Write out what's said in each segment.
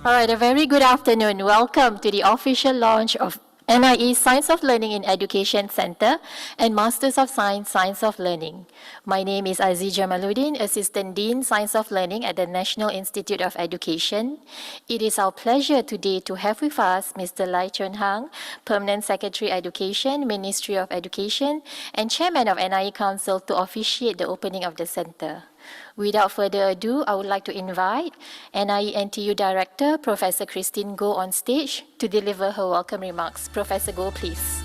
All right, a very good afternoon. Welcome to the official launch of NIE Science of Learning in Education Center and Masters of Science, Science of Learning. My name is Aziz Jamaluddin, Assistant Dean, Science of Learning at the National Institute of Education. It is our pleasure today to have with us Mr. Lai Chun Hang, Permanent Secretary Education, Ministry of Education, and Chairman of NIE Council to officiate the opening of the center. Without further ado, I would like to invite NIE NTU Director, Professor Christine Goh on stage to deliver her welcome remarks. Professor Goh, please.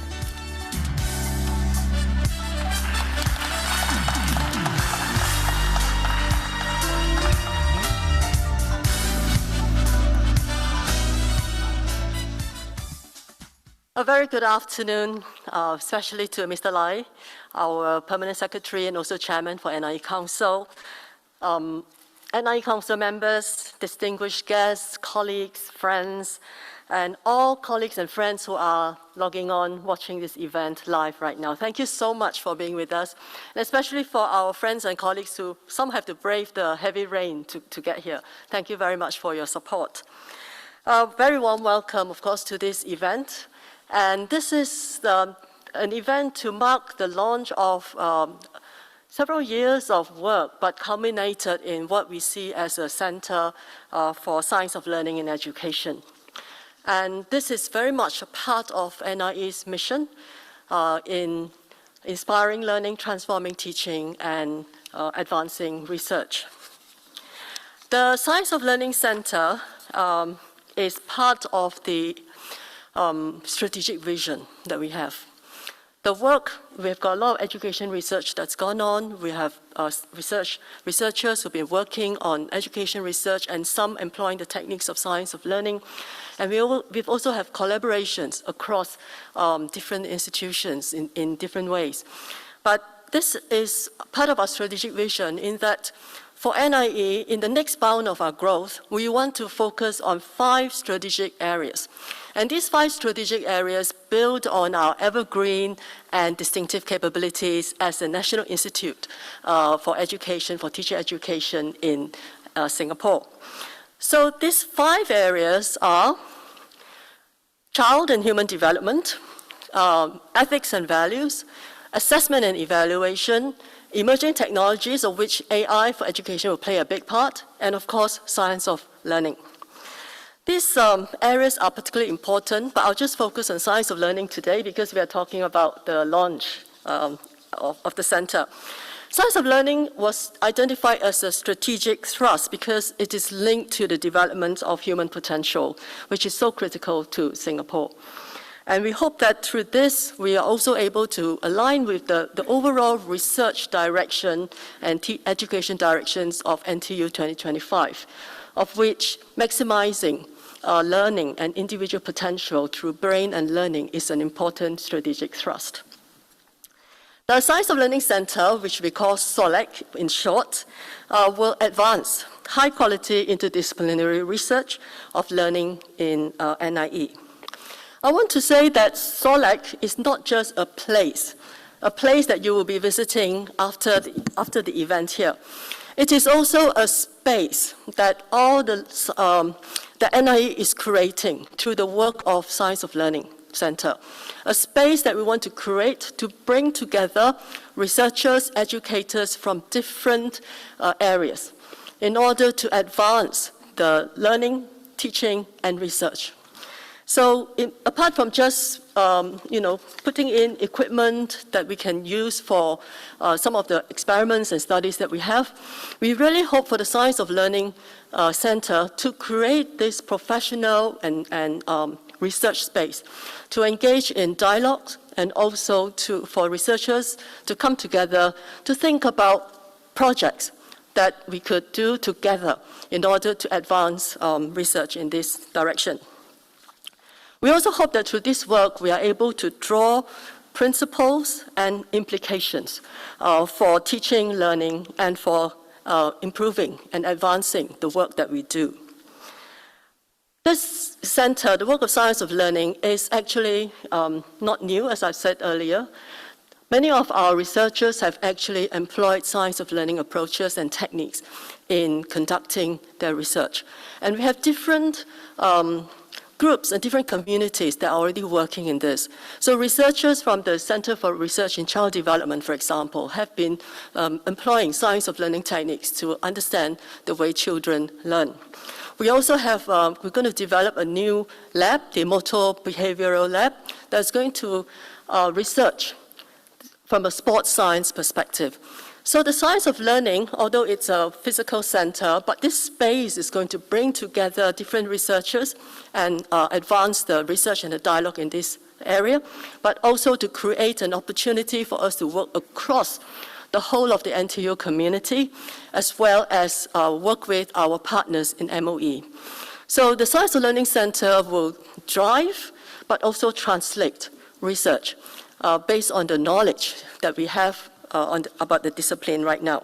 A very good afternoon, especially to Mr. Lai, our Permanent Secretary and also Chairman for NIE Council. NIE Council members, distinguished guests, colleagues, friends, and all colleagues and friends who are logging on, watching this event live right now. Thank you so much for being with us, and especially for our friends and colleagues who some have to brave the heavy rain to get here. Thank you very much for your support. A very warm welcome, of course, to this event. And this is an event to mark the launch of several years of work, but culminated in what we see as a center for science of learning in education. And this is very much a part of NIE's mission in inspiring learning, transforming teaching, and advancing research. The Science of Learning Center is part of the strategic vision that we have. The work, we've got a lot of education research that's gone on. We have researchers who've been working on education research and some employing the techniques of science of learning. And we've also have collaborations across different institutions in different ways. But this is part of our strategic vision in that for NIE, in the next bound of our growth, we want to focus on 5 strategic areas. And these 5 strategic areas build on our evergreen and distinctive capabilities as a National Institute for Education, for teacher education in Singapore. So these 5 areas are child and human development, ethics and values, assessment and evaluation, emerging technologies, of which AI for education will play a big part, and of course, science of learning. These areas are particularly important, but I'll just focus on science of learning today because we are talking about the launch of the center. Science of learning was identified as a strategic thrust because it is linked to the development of human potential, which is so critical to Singapore. And we hope that through this, we are also able to align with the overall research direction and education directions of NTU 2025, of which maximizing learning and individual potential through brain and learning is an important strategic thrust. The Science of Learning Center, which we call SoLEC in short, will advance high-quality interdisciplinary research of learning in NIE. I want to say that SoLEC is not just a place that you will be visiting after the event here. It is also a space that the NIE is creating through the work of Science of Learning Center, a space that we want to create to bring together researchers, educators from different areas in order to advance the learning, teaching, and research. So apart from just putting in equipment that we can use for some of the experiments and studies that we have, we really hope for the Science of Learning Center to create this professional and research space to engage in dialogue and also for researchers to come together to think about projects that we could do together in order to advance research in this direction. We also hope that through this work, we are able to draw principles and implications for teaching, learning, and for improving and advancing the work that we do. This center, the work of Science of Learning, is actually not new, as I said earlier, Many of our researchers have actually employed science of learning approaches and techniques in conducting their research. And we have different groups and different communities that are already working in this. So researchers from the Center for Research in Child Development, for example, have been employing science of learning techniques to understand the way children learn. We also have, we're going to develop a new lab, the Motor Behavioral Lab, that's going to research from a sports science perspective. So the science of learning, although it's a physical center, but this space is going to bring together different researchers and advance the research and the dialogue in this area, but also to create an opportunity for us to work across the whole of the NTU community, as well as work with our partners in MOE. So the Science of Learning Center will drive, but also translate research based on the knowledge that we have about the discipline right now.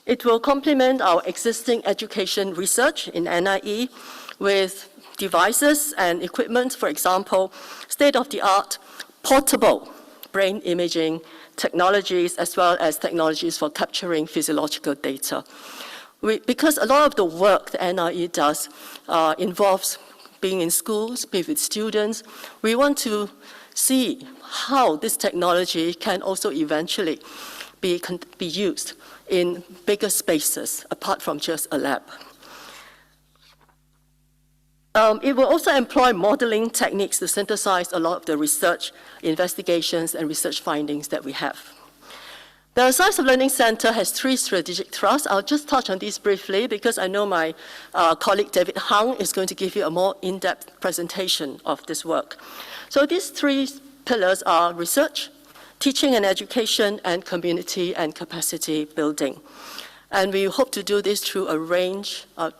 It will complement our existing education research in NIE with devices and equipment, for example, state-of-the-art portable brain imaging technologies, as well as technologies for capturing physiological data. Because a lot of the work that NIE does involves being in schools, being with students, we want to see how this technology can also eventually be used in bigger spaces apart from just a lab. It will also employ modeling techniques to synthesize a lot of the research, investigations, and research findings that we have. The Science of Learning Center has 3 strategic thrusts. I'll just touch on these briefly because I know my colleague David Hung is going to give you a more in-depth presentation of this work. So these 3 pillars are research, teaching and education, and community and capacity building. And we hope to do this through a range of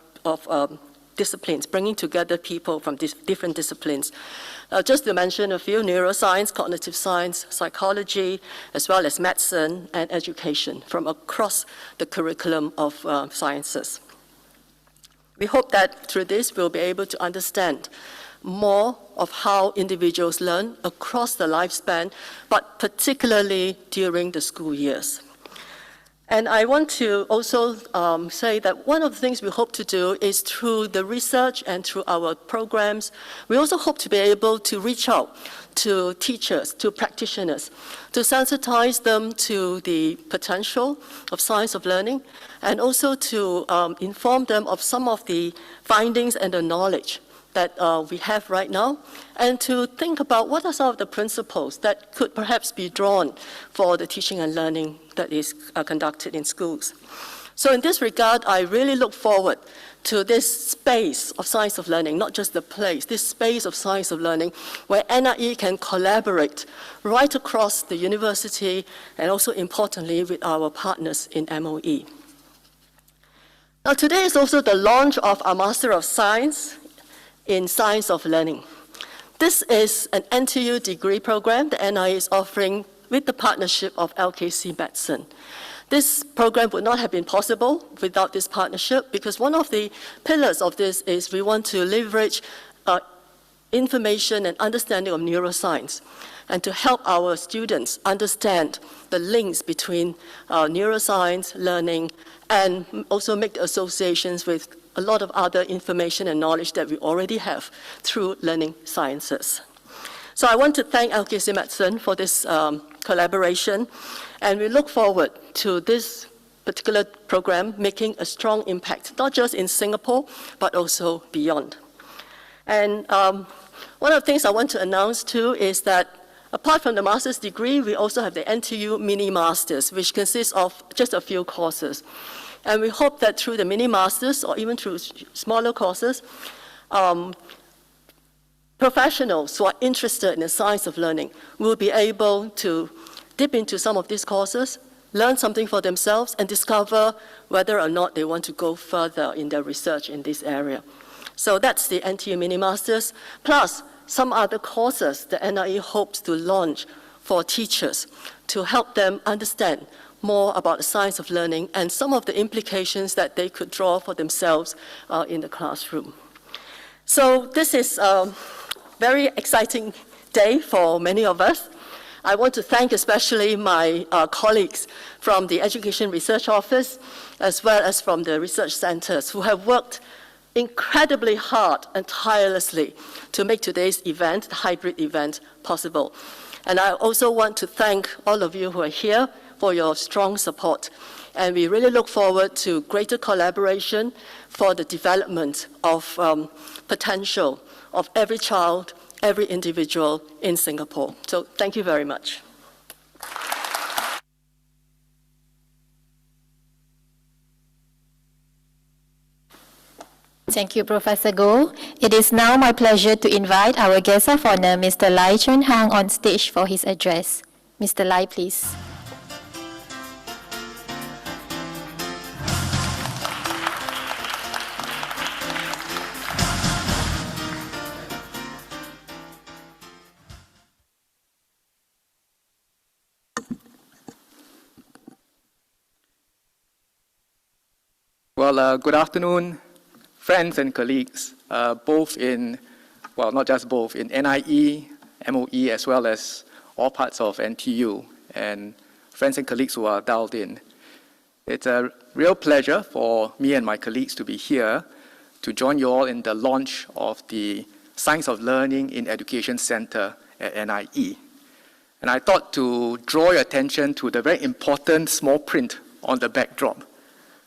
disciplines, bringing together people from different disciplines. Just to mention a few: neuroscience, cognitive science, psychology, as well as medicine and education from across the curriculum of sciences. We hope that through this we'll be able to understand more of how individuals learn across the lifespan, but particularly during the school years. And I want to also say that one of the things we hope to do is through the research and through our programs, we also hope to be able to reach out to teachers, to practitioners, to sensitize them to the potential of science of learning, and also to inform them of some of the findings and the knowledge that we have right now, and to think about what are some of the principles that could perhaps be drawn for the teaching and learning that is conducted in schools. So in this regard, I really look forward to this space of science of learning, not just the place, this space of science of learning where NIE can collaborate right across the university and also importantly with our partners in MOE. Now today is also the launch of our Master of Science in Science of Learning. This is an NTU degree program that NIE is offering with the partnership of LKC Medicine. This program would not have been possible without this partnership because one of the pillars of this is we want to leverage information and understanding of neuroscience and to help our students understand the links between neuroscience, learning, and also make the associations with a lot of other information and knowledge that we already have through learning sciences. So I want to thank LKC Medicine for this collaboration, and we look forward to this particular program making a strong impact, not just in Singapore, but also beyond. And one of the things I want to announce too is that apart from the master's degree, we also have the NTU Mini Masters, which consists of just a few courses. And we hope that through the mini masters or even through smaller courses, professionals who are interested in the science of learning will be able to dip into some of these courses, learn something for themselves, and discover whether or not they want to go further in their research in this area. So that's the NTU Mini Masters, plus some other courses that NIE hopes to launch for teachers to help them understand more about the science of learning and some of the implications that they could draw for themselves in the classroom. So this is a very exciting day for many of us. I want to thank especially my colleagues from the Education Research Office, as well as from the research centers, who have worked incredibly hard and tirelessly to make today's event, the hybrid event, possible. And I also want to thank all of you who are here for your strong support. And we really look forward to greater collaboration for the development of potential of every child, every individual in Singapore. So thank you very much. Thank you, Professor Goh. It is now my pleasure to invite our guest of honor, Mr. Lai Chun Hang, on stage for his address. Mr. Lai, please. Well, good afternoon, friends and colleagues, both in, well, not just both, in NIE, MOE, as well as all parts of NTU, and friends and colleagues who are dialed in. It's a real pleasure for me and my colleagues to be here to join you all in the launch of the Science of Learning in Education Center at NIE. And I thought to draw your attention to the very important small print on the backdrop.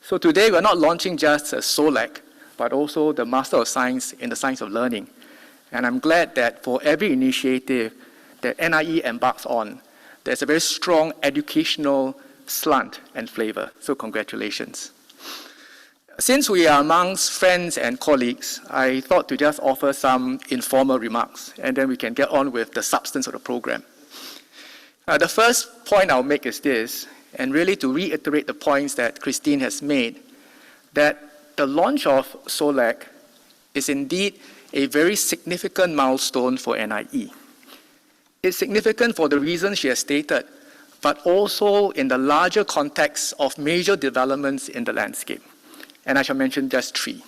So today we're not launching just a SoLEC, but also the Master of Science in the Science of Learning. And I'm glad that for every initiative that NIE embarks on, there's a very strong educational slant and flavor. So congratulations. Since we are amongst friends and colleagues, I thought to just offer some informal remarks, and then we can get on with the substance of the program. The first point I'll make is this, and really to reiterate the points that Christine has made, that the launch of SoLEC is indeed a very significant milestone for NIE. It's significant for the reasons she has stated, but also in the larger context of major developments in the landscape. And I shall mention just three.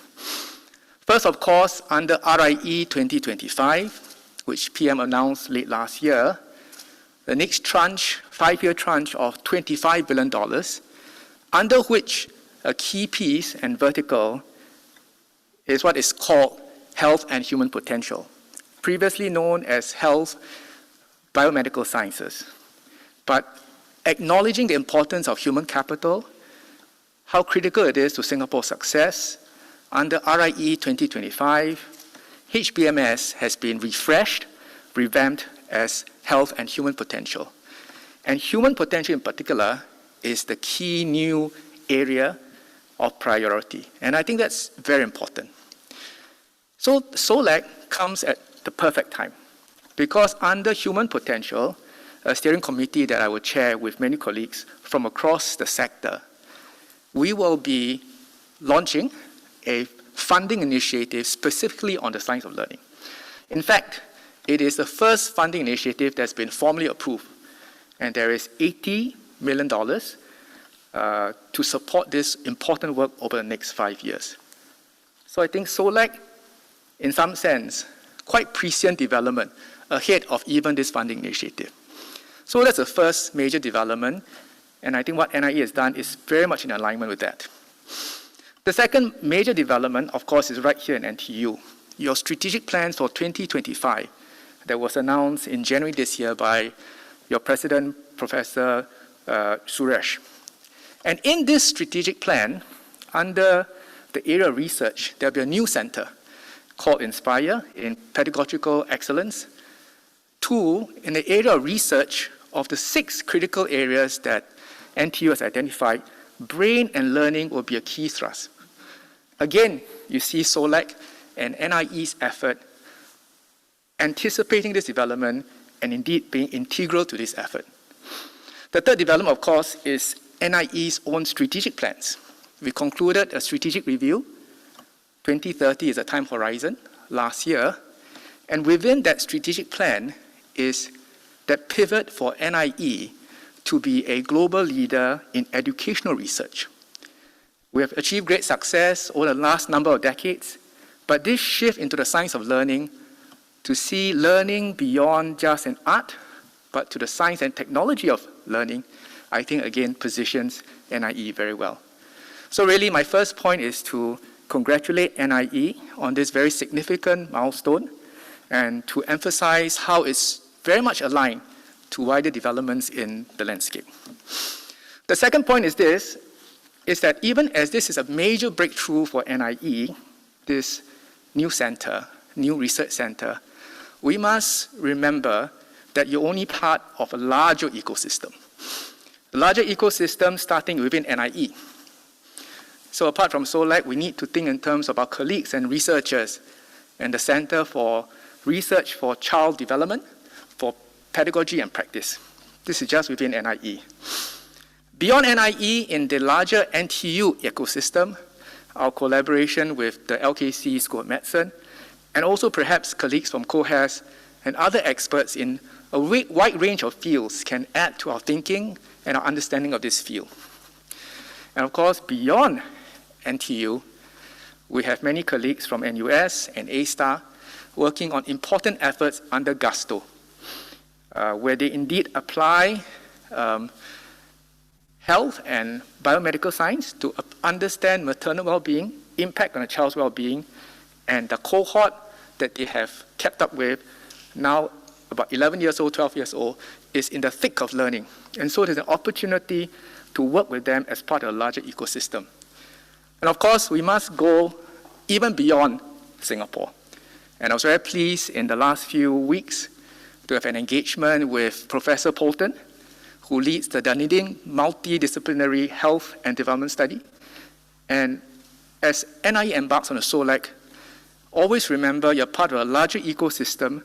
First, of course, under RIE 2025, which PM announced late last year, the next tranche, 5-year tranche of $25 billion, under which a key piece and vertical is what is called health and human potential, previously known as health biomedical sciences. But acknowledging the importance of human capital, how critical it is to Singapore's success, under RIE 2025, HBMS has been refreshed, revamped as health and human potential. And human potential in particular is the key new area of priority. And I think that's very important. So SoLEC comes at the perfect time, because under human potential, a steering committee that I will chair with many colleagues from across the sector, we will be launching a funding initiative specifically on the science of learning. In fact, it is the first funding initiative that's been formally approved, and there is $80 million to support this important work over the next 5 years. So I think SoLEC, in some sense, quite prescient development ahead of even this funding initiative. So that's the first major development, and I think what NIE has done is very much in alignment with that. The second major development, of course, is right here in NTU. Your strategic plans for 2025 that was announced in January this year by your president, Professor Suresh. And in this strategic plan, under the area of research, there'll be a new center called Inspire in pedagogical excellence. 2, in the area of research of the 6 critical areas that NTU has identified, brain and learning will be a key thrust. Again, you see SoLEC and NIE's effort anticipating this development and indeed being integral to this effort. The third development, of course, is NIE's own strategic plans. We concluded a strategic review. 2030 is a time horizon last year. And within that strategic plan is that pivot for NIE to be a global leader in educational research. We have achieved great success over the last number of decades, but this shift into the science of learning to see learning beyond just an art but to the science and technology of learning, I think, again, positions NIE very well. So really, my first point is to congratulate NIE on this very significant milestone and to emphasize how it's very much aligned to wider developments in the landscape. The second point is this, is that even as this is a major breakthrough for NIE, this new center, new research center, we must remember that you're only part of a larger ecosystem. The larger ecosystem starting within NIE. So apart from SoLEC, we need to think in terms of our colleagues and researchers and the Center for Research for Child Development, for Pedagogy and Practice. This is just within NIE. Beyond NIE, in the larger NTU ecosystem, our collaboration with the LKC School of Medicine, and also perhaps colleagues from COHAS and other experts in a wide range of fields can add to our thinking and our understanding of this field. And of course, beyond NTU, we have many colleagues from NUS and A-STAR working on important efforts under GUSTO, where they indeed apply health and biomedical science to understand maternal well-being, impact on a child's well-being, and the cohort that they have kept up with, now about 11 years old, 12 years old, is in the thick of learning. And so there's an opportunity to work with them as part of a larger ecosystem. And of course, we must go even beyond Singapore. And I was very pleased in the last few weeks to have an engagement with Professor Polton, who leads the Dunedin Multidisciplinary Health and Development Study. And as NIE embarks on a SoLEC, always remember you're part of a larger ecosystem.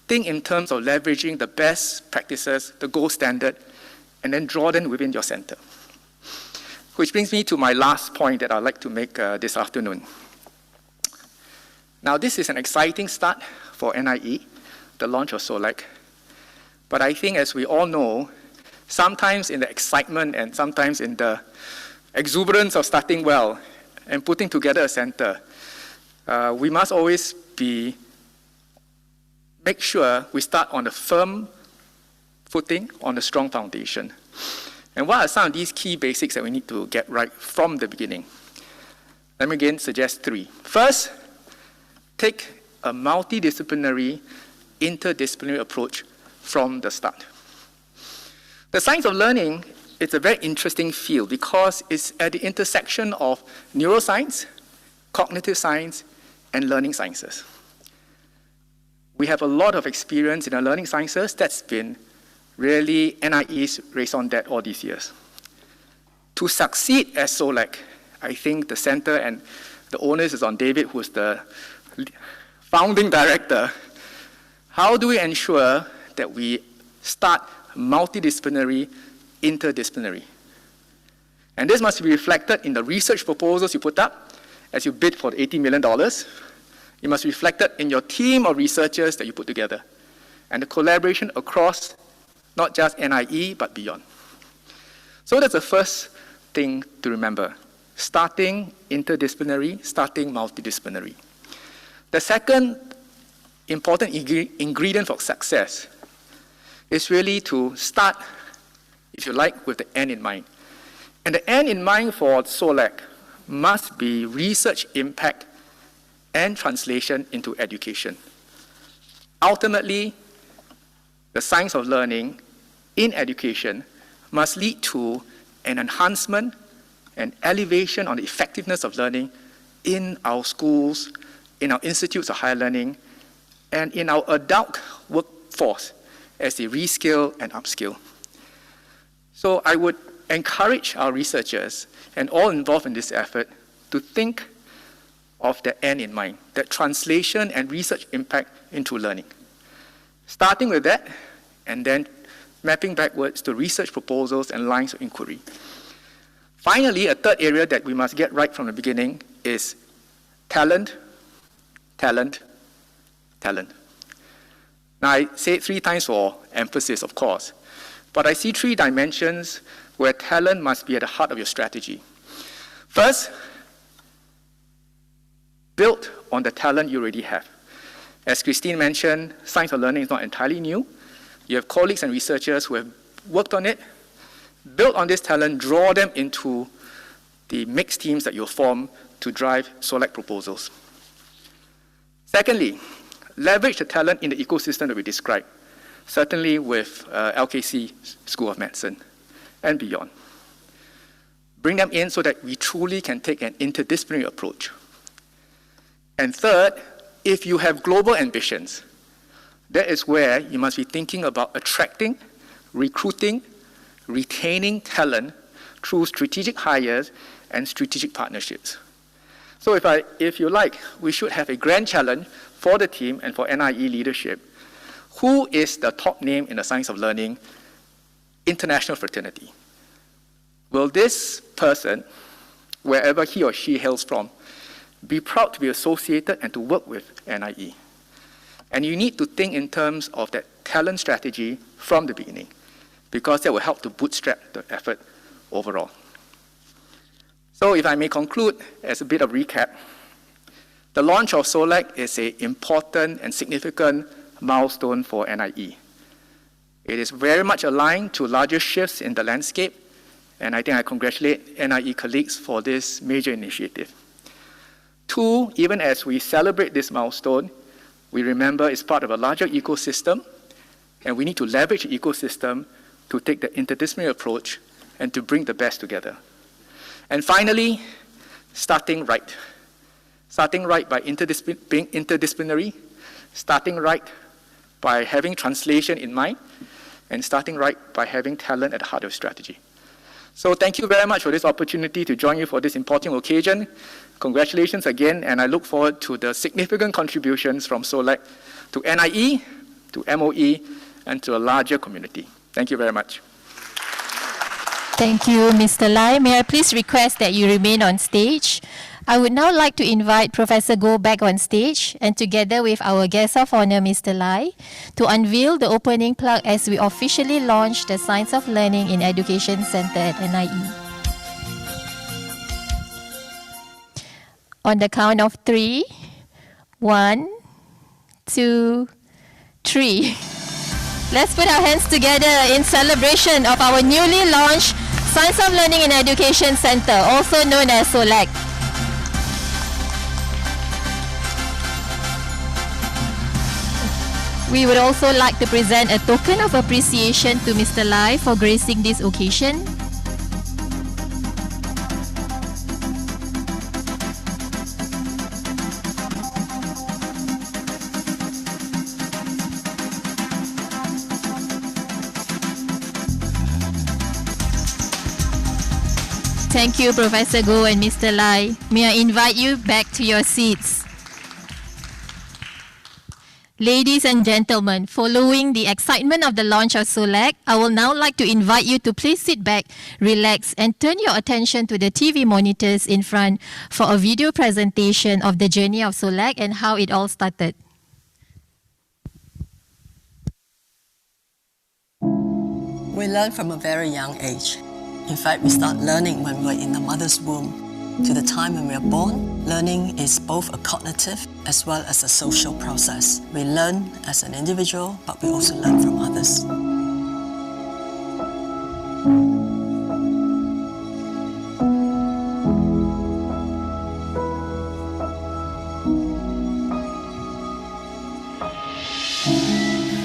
Think in terms of leveraging the best practices, the gold standard, and then draw them within your center. Which brings me to my last point that I'd like to make this afternoon. Now, this is an exciting start for NIE, the launch of SoLEC. But I think, as we all know, sometimes in the excitement and sometimes in the exuberance of starting well and putting together a center, we must always make sure we start on a firm footing, on a strong foundation. And what are some of these key basics that we need to get right from the beginning? Let me again suggest three. First, take a multidisciplinary, interdisciplinary approach from the start. The science of learning is a very interesting field because it's at the intersection of neuroscience, cognitive science, and learning sciences. We have a lot of experience in the learning sciences. That's been really NIE's raison d'etre all these years. To succeed as SoLEC, I think the center and the onus is on David, who's the founding director. How do we ensure that we start multidisciplinary, interdisciplinary? And this must be reflected in the research proposals you put up as you bid for the $80 million. It must be reflected in your team of researchers that you put together and the collaboration across not just NIE, but beyond. So that's the first thing to remember. Starting interdisciplinary, starting multidisciplinary. The second important ingredient for success is really to start, if you like, with the end in mind. And the end in mind for SoLEC must be research impact and translation into education. Ultimately, the science of learning in education must lead to an enhancement and elevation on the effectiveness of learning in our schools, in our institutes of higher learning, and in our adult workforce as they reskill and upskill. So I would encourage our researchers and all involved in this effort to think of the end in mind, that translation and research impact into learning. Starting with that, and then mapping backwards to research proposals and lines of inquiry. Finally, a third area that we must get right from the beginning is talent, talent, talent. Now, I say it 3 times for emphasis, of course, but I see 3 dimensions where talent must be at the heart of your strategy. First, build on the talent you already have. As Christine mentioned, science of learning is not entirely new, You have colleagues and researchers who have worked on it, build on this talent, draw them into the mixed teams that you'll form to drive SoLEC proposals. Secondly, leverage the talent in the ecosystem that we described, certainly with LKC School of Medicine and beyond. Bring them in so that we truly can take an interdisciplinary approach. And third, if you have global ambitions, that is where you must be thinking about attracting, recruiting, retaining talent through strategic hires and strategic partnerships. So if you like, we should have a grand challenge for the team and for NIE leadership. Who is the top name in the science of learning, international fraternity? Will this person, wherever he or she hails from, be proud to be associated and to work with NIE? And you need to think in terms of that talent strategy from the beginning, because that will help to bootstrap the effort overall. So if I may conclude as a bit of recap, the launch of SoLEC is an important and significant milestone for NIE. It is very much aligned to larger shifts in the landscape, and I think I congratulate NIE colleagues for this major initiative. Two, even as we celebrate this milestone, we remember it's part of a larger ecosystem, and we need to leverage the ecosystem to take the interdisciplinary approach and to bring the best together. And finally, starting right. Starting right by being interdisciplinary, starting right by having translation in mind, and starting right by having talent at the heart of strategy. So thank you very much for this opportunity to join you for this important occasion. Congratulations again, and I look forward to the significant contributions from SoLEC to NIE, to MOE, and to a larger community. Thank you very much. Thank you, Mr. Lai. May I please request that you remain on stage? I would now like to invite Professor Goh back on stage, and together with our guest of honor, Mr. Lai, to unveil the opening plug as we officially launch the Science of Learning in Education Center at NIE. On the count of 3, 1, 2, 3. Let's put our hands together in celebration of our newly launched Science of Learning in Education Center, also known as SoLEC. We would also like to present a token of appreciation to Mr. Lai for gracing this occasion. Thank you, Professor Goh and Mr. Lai. May I invite you back to your seats. Ladies and gentlemen, following the excitement of the launch of SoLEC, I will now like to invite you to please sit back, relax, and turn your attention to the TV monitors in front for a video presentation of the journey of SoLEC and how it all started. We learn from a very young age. In fact, we start learning when we're in the mother's womb. To the time when we are born, learning is both a cognitive as well as a social process. We learn as an individual, but we also learn from others.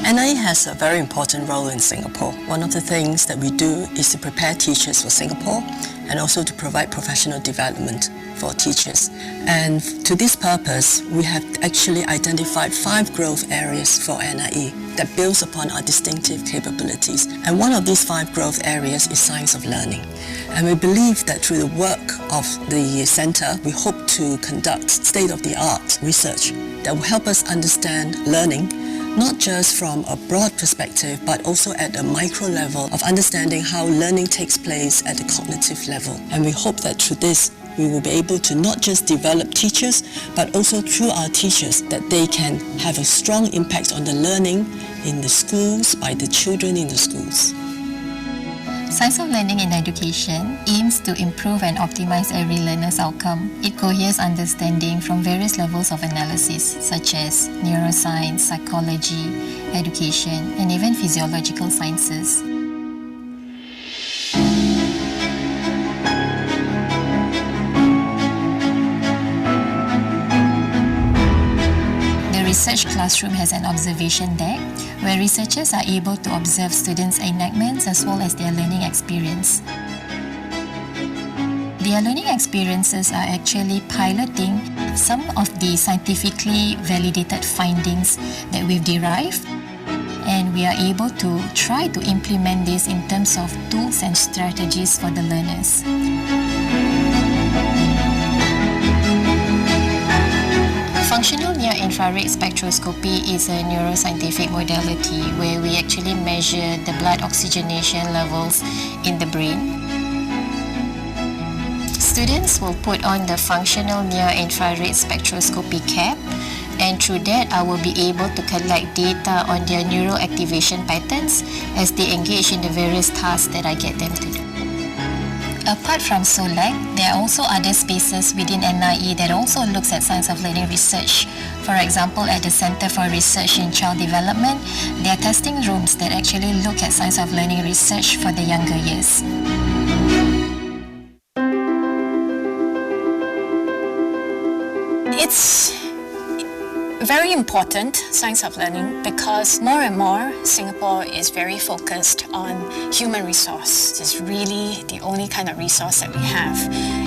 NIE has a very important role in Singapore. One of the things that we do is to prepare teachers for Singapore and also to provide professional development for teachers. And to this purpose, we have actually identified 5 growth areas for NIE that builds upon our distinctive capabilities. And one of these 5 growth areas is science of learning. And we believe that through the work of the center, we hope to conduct state-of-the-art research that will help us understand learning, not just from a broad perspective, but also at a micro level of understanding how learning takes place at the cognitive level. And we hope that through this, we will be able to not just develop teachers, but also through our teachers, that they can have a strong impact on the learning in the schools by the children in the schools. Science of learning in education aims to improve and optimize every learner's outcome. It coheres understanding from various levels of analysis, such as neuroscience, psychology, education, and even physiological sciences. The research classroom has an observation deck where researchers are able to observe students' enactments as well as their learning experience. Their learning experiences are actually piloting some of the scientifically validated findings that we've derived, and we are able to try to implement this in terms of tools and strategies for the learners. Functional near-infrared spectroscopy is a neuroscientific modality where we actually measure the blood oxygenation levels in the brain. Students will put on the functional near-infrared spectroscopy cap, and through that I will be able to collect data on their neural activation patterns as they engage in the various tasks that I get them to do. Apart from SoLEC, there are also other spaces within NIE that also looks at science of learning research. For example, at the Center for Research in Child Development, there are testing rooms that actually look at science of learning research for the younger years. It's very important, science of learning, because more and more Singapore is very focused on human resource. It's really the only kind of resource that we have.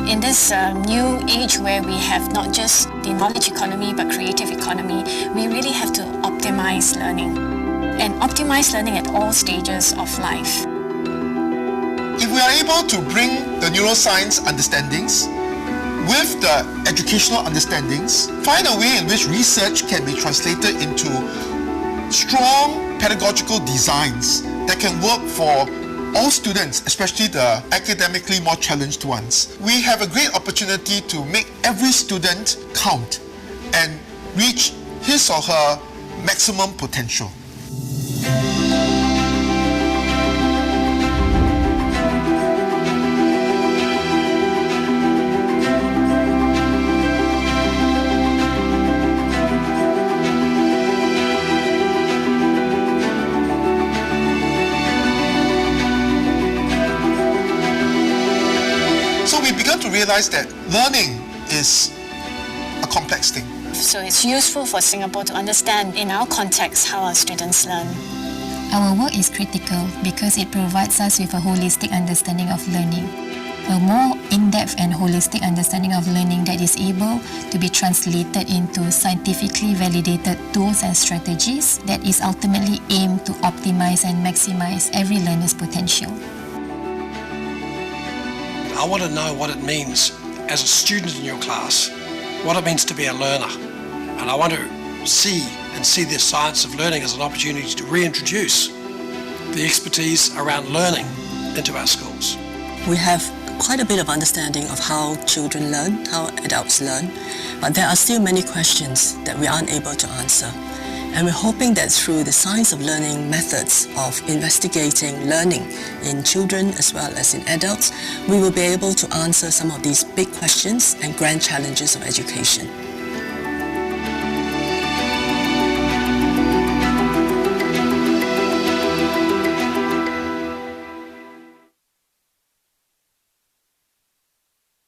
In this new age where we have not just the knowledge economy but creative economy, we really have to optimize learning and optimize learning at all stages of life. If we are able to bring the neuroscience understandings with the educational understandings, find a way in which research can be translated into strong pedagogical designs that can work for all students, especially the academically more challenged ones. We have a great opportunity to make every student count and reach his or her maximum potential. So we began to realize that learning is a complex thing. So it's useful for Singapore to understand in our context how our students learn. Our work is critical because it provides us with a holistic understanding of learning. A more in-depth and holistic understanding of learning that is able to be translated into scientifically validated tools and strategies that is ultimately aimed to optimize and maximize every learner's potential. I want to know what it means as a student in your class, what it means to be a learner. And I want to see the science of learning as an opportunity to reintroduce the expertise around learning into our schools. We have quite a bit of understanding of how children learn, how adults learn, but there are still many questions that we aren't able to answer. And we're hoping that through the science of learning methods of investigating learning in children as well as in adults, we will be able to answer some of these big questions and grand challenges of education.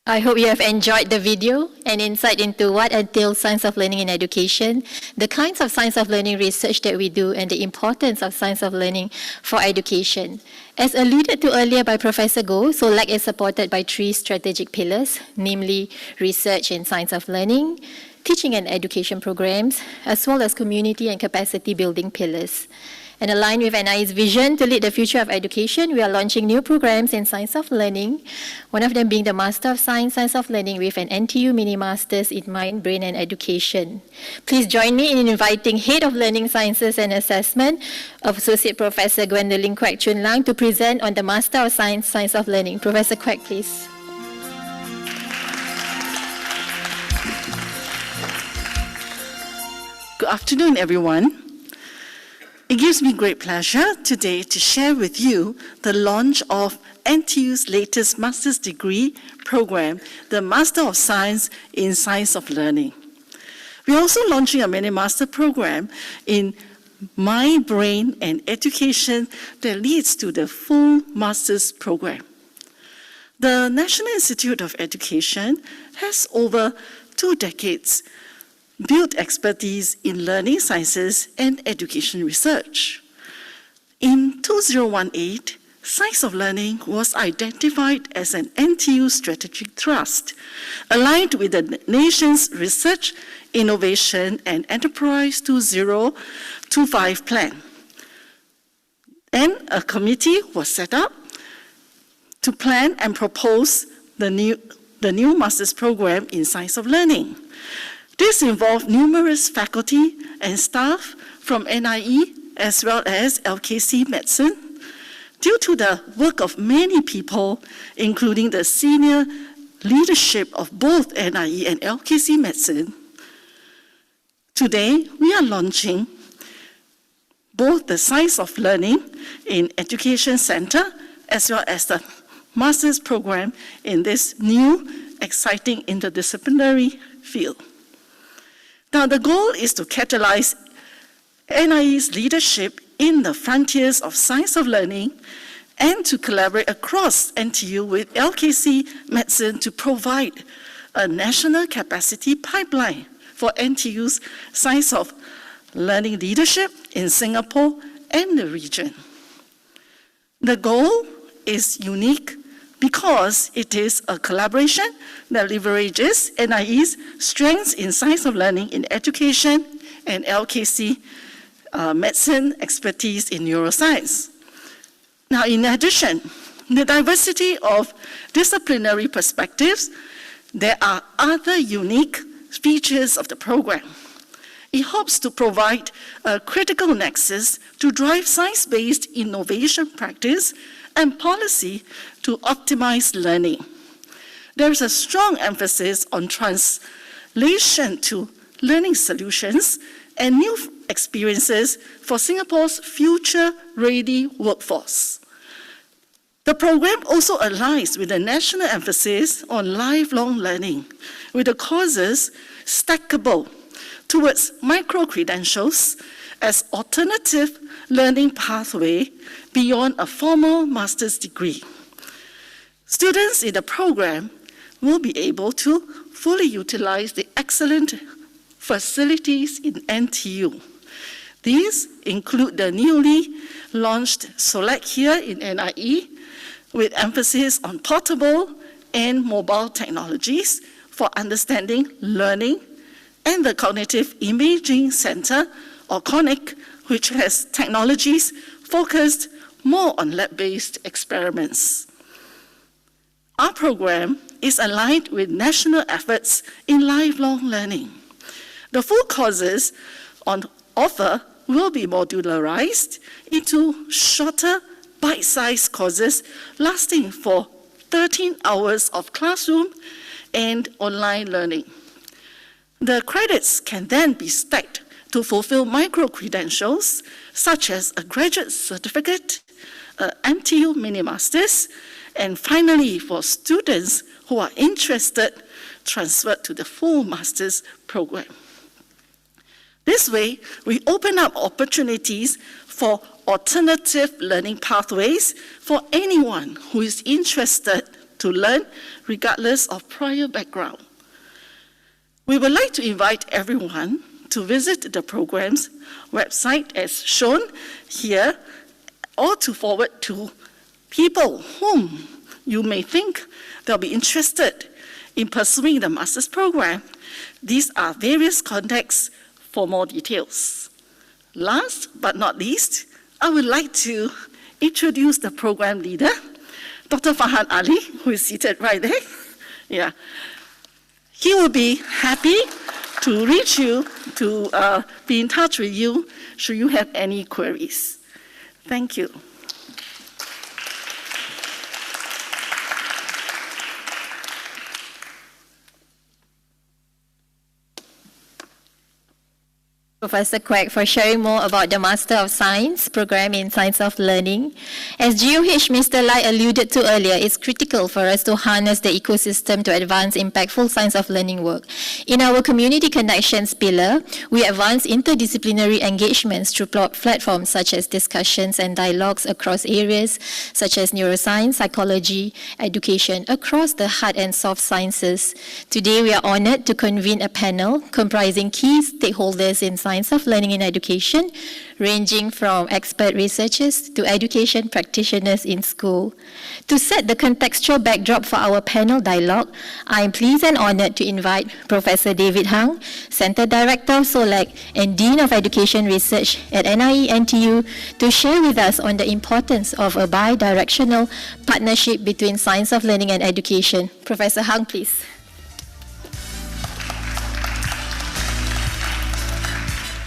I hope you have enjoyed the video and insight into what entails science of learning in education, the kinds of science of learning research that we do, and the importance of science of learning for education. As alluded to earlier by Professor Goh, SoLEC is supported by 3 strategic pillars, namely research in science of learning, teaching and education programs, as well as community and capacity building pillars. And aligned with NIE's vision to lead the future of education, we are launching new programs in Science of Learning, one of them being the Master of Science, Science of Learning with an NTU Mini Masters in Mind, Brain and Education. Please join me in inviting Head of Learning Sciences and Assessment of Associate Professor Gwendolyn Kwek Chun Lang to present on the Master of Science, Science of Learning. Professor Kwek, please. Good afternoon, everyone. It gives me great pleasure today to share with you the launch of NTU's latest master's degree program, the Master of Science in Science of Learning. We're also launching a mini-master program in Mind, Brain, and Education that leads to the full master's program. The National Institute of Education has over 2 decades built expertise in learning sciences and education research. In 2018, Science of Learning was identified as an NTU strategic trust, aligned with the nation's Research, Innovation, and Enterprise 2025 plan. And a committee was set up to plan and propose the new master's program in Science of Learning. This involved numerous faculty and staff from NIE as well as LKC Medicine. Due to the work of many people, including the senior leadership of both NIE and LKC Medicine, today we are launching both the Science of Learning in Education Center as well as the master's program in this new, exciting interdisciplinary field. Now, the goal is to catalyze NIE's leadership in the frontiers of science of learning and to collaborate across NTU with LKC Medicine to provide a national capacity pipeline for NTU's science of learning leadership in Singapore and the region. The goal is unique because it is a collaboration that leverages NIE's strengths in science of learning in education and LKC medicine expertise in neuroscience. Now, in addition, the diversity of disciplinary perspectives, there are other unique features of the program. It hopes to provide a critical nexus to drive science-based innovation practice and policy to optimize learning. There is a strong emphasis on translation to learning solutions and new experiences for Singapore's future-ready workforce. The program also aligns with the national emphasis on lifelong learning, with the courses stackable towards micro-credentials as alternative learning pathway beyond a formal master's degree. Students in the program will be able to fully utilize the excellent facilities in NTU. These include the newly launched SoLEC here in NIE, with emphasis on portable and mobile technologies for understanding learning, and the Cognitive Imaging Center, or CONIC, which has technologies focused more on lab-based experiments. Our program is aligned with national efforts in lifelong learning. The full courses on offer will be modularized into shorter, bite-sized courses lasting for 13 hours of classroom and online learning. The credits can then be stacked to fulfill micro-credentials, such as a graduate certificate, NTU mini-masters, and finally, for students who are interested, transfer to the full master's program. This way, we open up opportunities for alternative learning pathways for anyone who is interested to learn, regardless of prior background. We would like to invite everyone to visit the program's website as shown here, or to forward to people whom you may think they'll be interested in pursuing the master's program. These are various contacts for more details. Last but not least, I would like to introduce the program leader, Dr. Farhan Ali, who is seated right there. Yeah. He will be happy to reach you, to be in touch with you should you have any queries. Thank you. Professor Quek for sharing more about the Master of Science program in Science of Learning. As GOH Mr. Lai alluded to earlier, it's critical for us to harness the ecosystem to advance impactful science of learning work. In our Community Connections pillar, we advance interdisciplinary engagements through platforms such as discussions and dialogues across areas such as neuroscience, psychology, education, across the hard and soft sciences. Today, we are honored to convene a panel comprising key stakeholders in science of learning and education, ranging from expert researchers to education practitioners in school. To set the contextual backdrop for our panel dialogue, I am pleased and honored to invite Professor David Hung, Center Director of SoLEC and Dean of Education Research at NIE NTU, to share with us on the importance of a bi-directional partnership between science of learning and education. Professor Hung, please.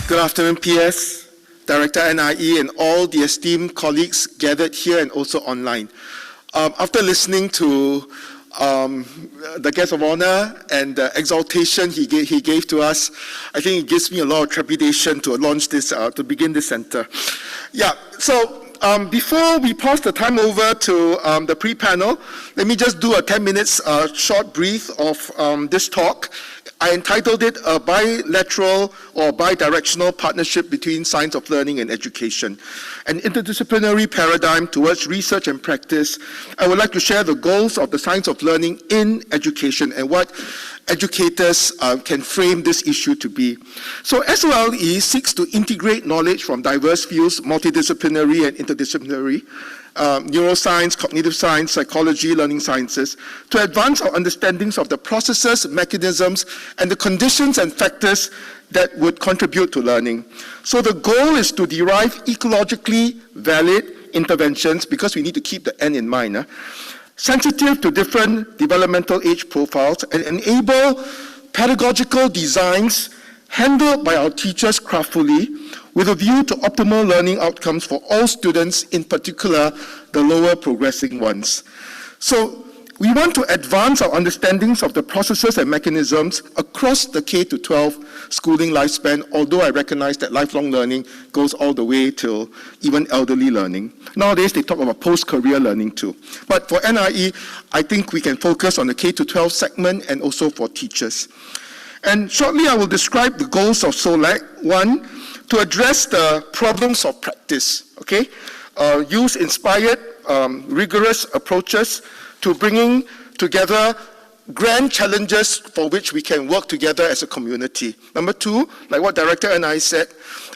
Good afternoon, PS, Director NIE, and all the esteemed colleagues gathered here and also online. After listening to the guest of honor and the exaltation he gave to us, I think it gives me a lot of trepidation to launch this, to begin this center. Yeah, so before we pass the time over to the pre-panel, let me just do a 10 minutes short brief of this talk. I entitled it a bilateral or bi-directional partnership between science of learning and education, an interdisciplinary paradigm towards research and practice. I would like to share the goals of the science of learning in education and what educators can frame this issue to be. So SoLE seeks to integrate knowledge from diverse fields, multidisciplinary and interdisciplinary, neuroscience, cognitive science, psychology, learning sciences, to advance our understandings of the processes, mechanisms, and the conditions and factors that would contribute to learning. So the goal is to derive ecologically valid interventions, because we need to keep the end in mind, sensitive to different developmental age profiles, and enable pedagogical designs handled by our teachers craftfully with a view to optimal learning outcomes for all students, in particular the lower progressing ones. So we want to advance our understandings of the processes and mechanisms across the K-12 schooling lifespan, although I recognize that lifelong learning goes all the way till even elderly learning. Nowadays, they talk about post-career learning too. But for NIE, I think we can focus on the K-12 segment and also for teachers. And shortly, I will describe the goals of SoLEC. One, to address the problems of practice, okay? Use inspired, rigorous approaches to bringing together grand challenges for which we can work together as a community. Number two, like what Director NIE said,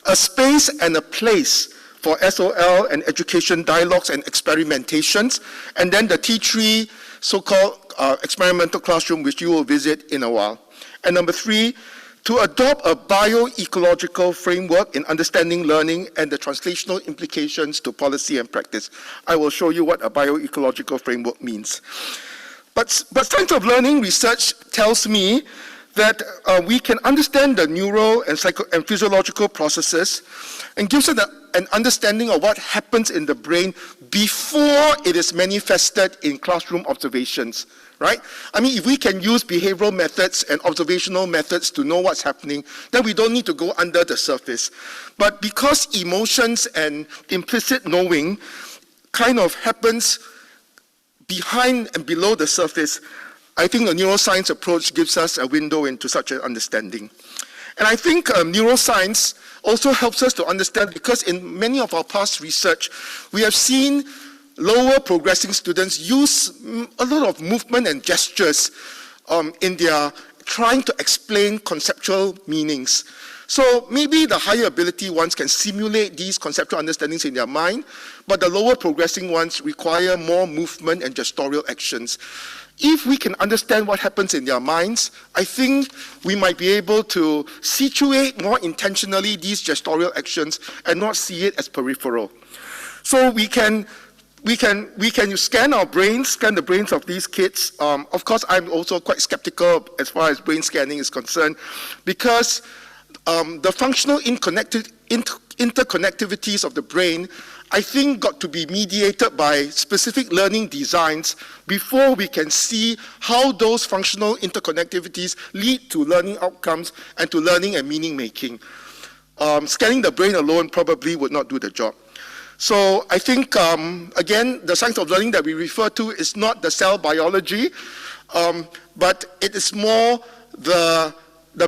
a space and a place for SOL and education dialogues and experimentations, and then the T3 so-called experimental classroom, which you will visit in a while. And number three, to adopt a bioecological framework in understanding learning and the translational implications to policy and practice. I will show you what a bioecological framework means. But science of learning research tells me that we can understand the neural and physiological processes and gives us an understanding of what happens in the brain before it is manifested in classroom observations. Right? I mean, if we can use behavioral methods and observational methods to know what's happening, then we don't need to go under the surface. But because emotions and implicit knowing kind of happens behind and below the surface, I think the neuroscience approach gives us a window into such an understanding. And I think neuroscience also helps us to understand, because in many of our past research, we have seen lower progressing students use a lot of movement and gestures in their trying to explain conceptual meanings. So maybe the higher ability ones can simulate these conceptual understandings in their mind, but the lower progressing ones require more movement and gestural actions. If we can understand what happens in their minds, I think we might be able to situate more intentionally these gestural actions and not see it as peripheral. So we can scan our brains, scan the brains of these kids. Of course, I'm also quite skeptical as far as brain scanning is concerned, because the functional interconnectivities of the brain, I think, got to be mediated by specific learning designs before we can see how those functional interconnectivities lead to learning outcomes and to learning and meaning making. Scanning the brain alone probably would not do the job. So I think, again, the science of learning that we refer to is not the cell biology, but it is more the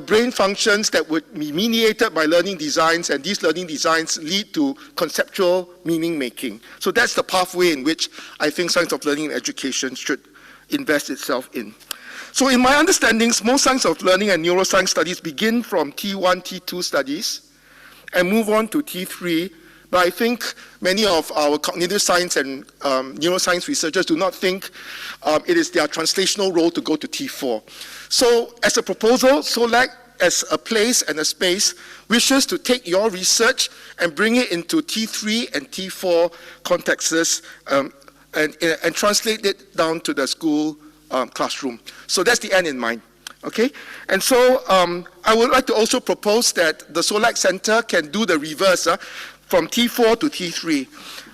brain functions that would be mediated by learning designs, and these learning designs lead to conceptual meaning making. So that's the pathway in which I think science of learning and education should invest itself in. So in my understandings, most science of learning and neuroscience studies begin from T1, T2 studies and move on to T3. But I think many of our cognitive science and neuroscience researchers do not think it is their translational role to go to T4. So as a proposal, SoLEC as a place and a space wishes to take your research and bring it into T3 and T4 contexts and translate it down to the school classroom. So that's the end in mind. Okay, and so I would like to also propose that the SoLEC Center can do the reverse from T4 to T3.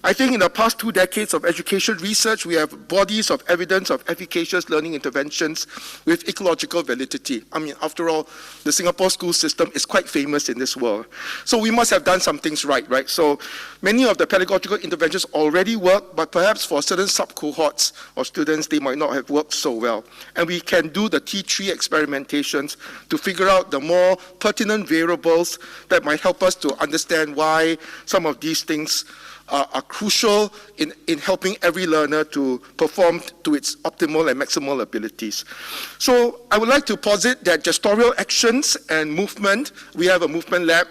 I think in the past 2 decades of education research, we have bodies of evidence of efficacious learning interventions with ecological validity. I mean, after all, the Singapore school system is quite famous in this world. So we must have done some things right? So many of the pedagogical interventions already work, but perhaps for certain sub-cohorts of students, they might not have worked so well. And we can do the T3 experimentations to figure out the more pertinent variables that might help us to understand why some of these things are crucial in helping every learner to perform to its optimal and maximal abilities. So I would like to posit that gestorial actions and movement, we have a movement lab,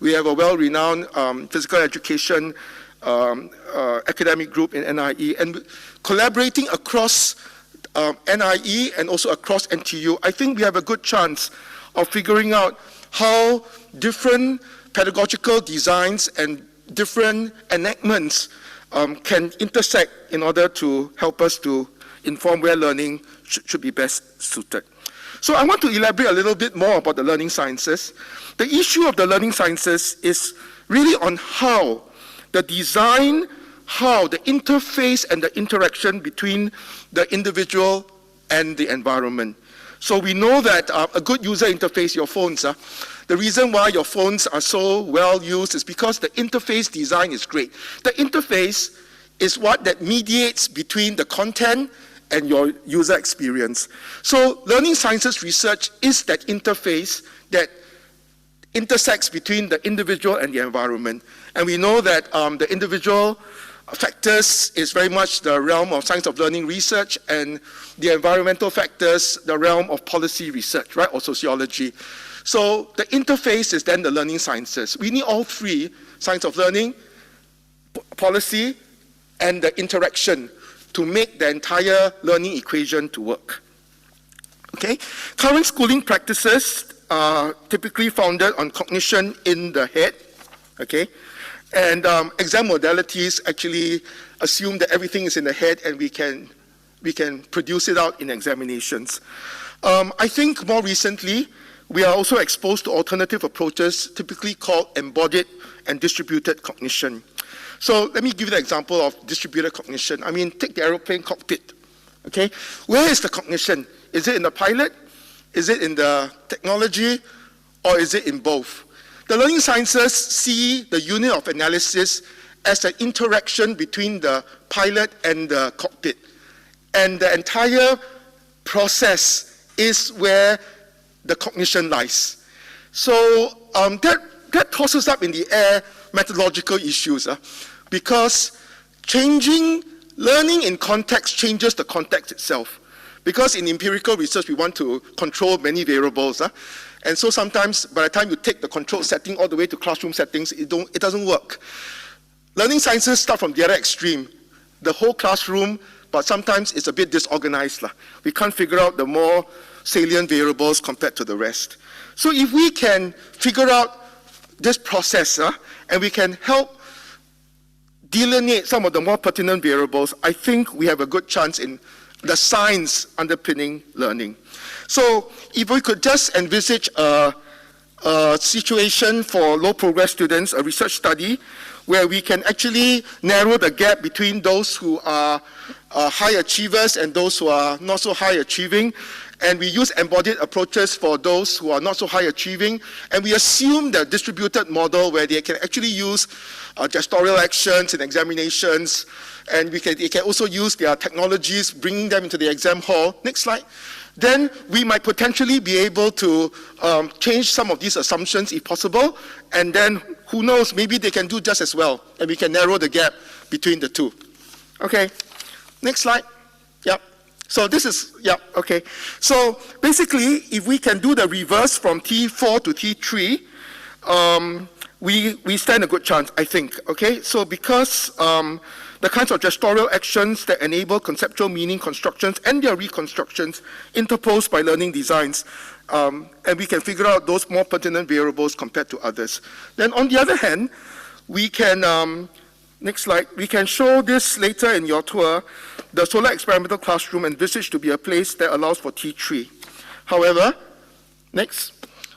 we have a well-renowned physical education academic group in NIE, and collaborating across NIE and also across NTU, I think we have a good chance of figuring out how different pedagogical designs and different enactments can intersect in order to help us to inform where learning should be best suited. So I want to elaborate a little bit more about the learning sciences. The issue of the learning sciences is really on how the design, how the interface and the interaction between the individual and the environment. So we know that a good user interface, your phones, the reason why your phones are so well used is because the interface design is great. The interface is what that mediates between the content and your user experience. So learning sciences research is that interface that intersects between the individual and the environment. And we know that the individual factors is very much the realm of science of learning research, and the environmental factors, the realm of policy research, right, or sociology. So the interface is then the learning sciences. We need all three: science of learning, policy, and the interaction to make the entire learning equation to work. Okay? Current schooling practices are typically founded on cognition in the head. Okay? And exam modalities actually assume that everything is in the head and we can produce it out in examinations. I think more recently, we are also exposed to alternative approaches, typically called embodied and distributed cognition. So let me give you the example of distributed cognition. I mean, take the aeroplane cockpit. Okay, where is the cognition? Is it in the pilot? Is it in the technology? Or is it in both? The learning sciences see the unit of analysis as an interaction between the pilot and the cockpit. And the entire process is where the cognition lies. So that tosses up in the air methodological issues, because changing learning in context changes the context itself. Because in empirical research, we want to control many variables. And so sometimes, by the time you take the control setting all the way to classroom settings, it doesn't work. Learning sciences start from the other extreme, the whole classroom, but sometimes it's a bit disorganized. We can't figure out the more salient variables compared to the rest. So if we can figure out this process, and we can help delineate some of the more pertinent variables, I think we have a good chance in the science underpinning learning. So if we could just envisage a situation for low progress students, a research study, where we can actually narrow the gap between those who are high achievers and those who are not so high achieving, and we use embodied approaches for those who are not so high achieving, and we assume the distributed model where they can actually use gestural actions in examinations, and they can also use their technologies, bringing them into the exam hall. Next slide. Then we might potentially be able to change some of these assumptions if possible, and then who knows, maybe they can do just as well, and we can narrow the gap between the two. Okay, next slide. Yep. So this is, yeah, okay. So basically, if we can do the reverse from T4 to T3, we stand a good chance, I think, okay? So because the kinds of gestural actions that enable conceptual meaning constructions and their reconstructions interposed by learning designs, and we can figure out those more pertinent variables compared to others. Then on the other hand, we can, next slide, we can show this later in your tour, the SoLEC experimental classroom envisaged to be a place that allows for T3. However, next,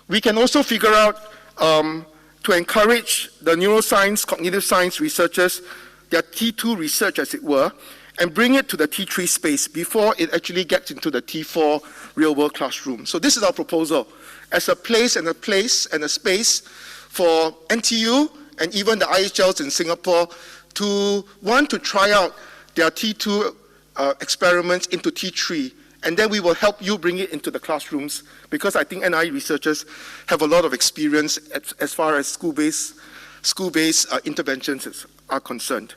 we can also figure out to encourage the neuroscience, cognitive science researchers, their T2 research as it were, and bring it to the T3 space before it actually gets into the T4 real-world classroom. So this is our proposal, as a place and a space for NTU and even the IHLs in Singapore to want to try out their T2 experiments into T3, and then we will help you bring it into the classrooms, because I think NIE researchers have a lot of experience as far as school-based interventions are concerned.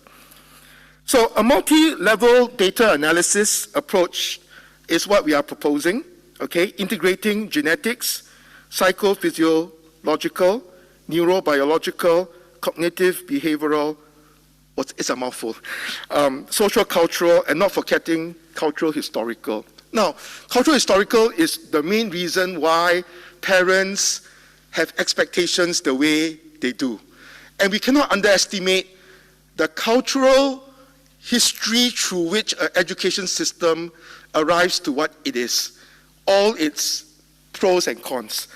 So a multi-level data analysis approach is what we are proposing, okay? Integrating genetics, psychophysiological, neurobiological, cognitive, behavioral, it's a mouthful, social, cultural, and not forgetting cultural, historical. Now, cultural, historical is the main reason why parents have expectations the way they do. And we cannot underestimate the cultural history through which an education system arrives to what it is, all its pros and cons.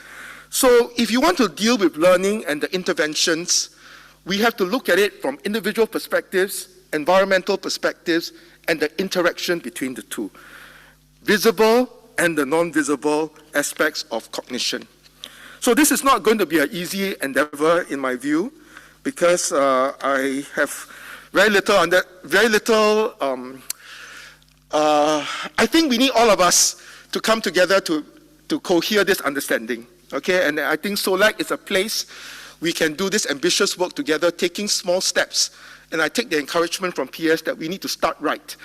So if you want to deal with learning and the interventions, we have to look at it from individual perspectives, environmental perspectives, and the interaction between the two, visible and the non-visible aspects of cognition. So this is not going to be an easy endeavor in my view, because I have very little, I think we need all of us to come together to cohere this understanding, okay? And I think SoLEC is a place we can do this ambitious work together, taking small steps. And I take the encouragement from PS that we need to start right.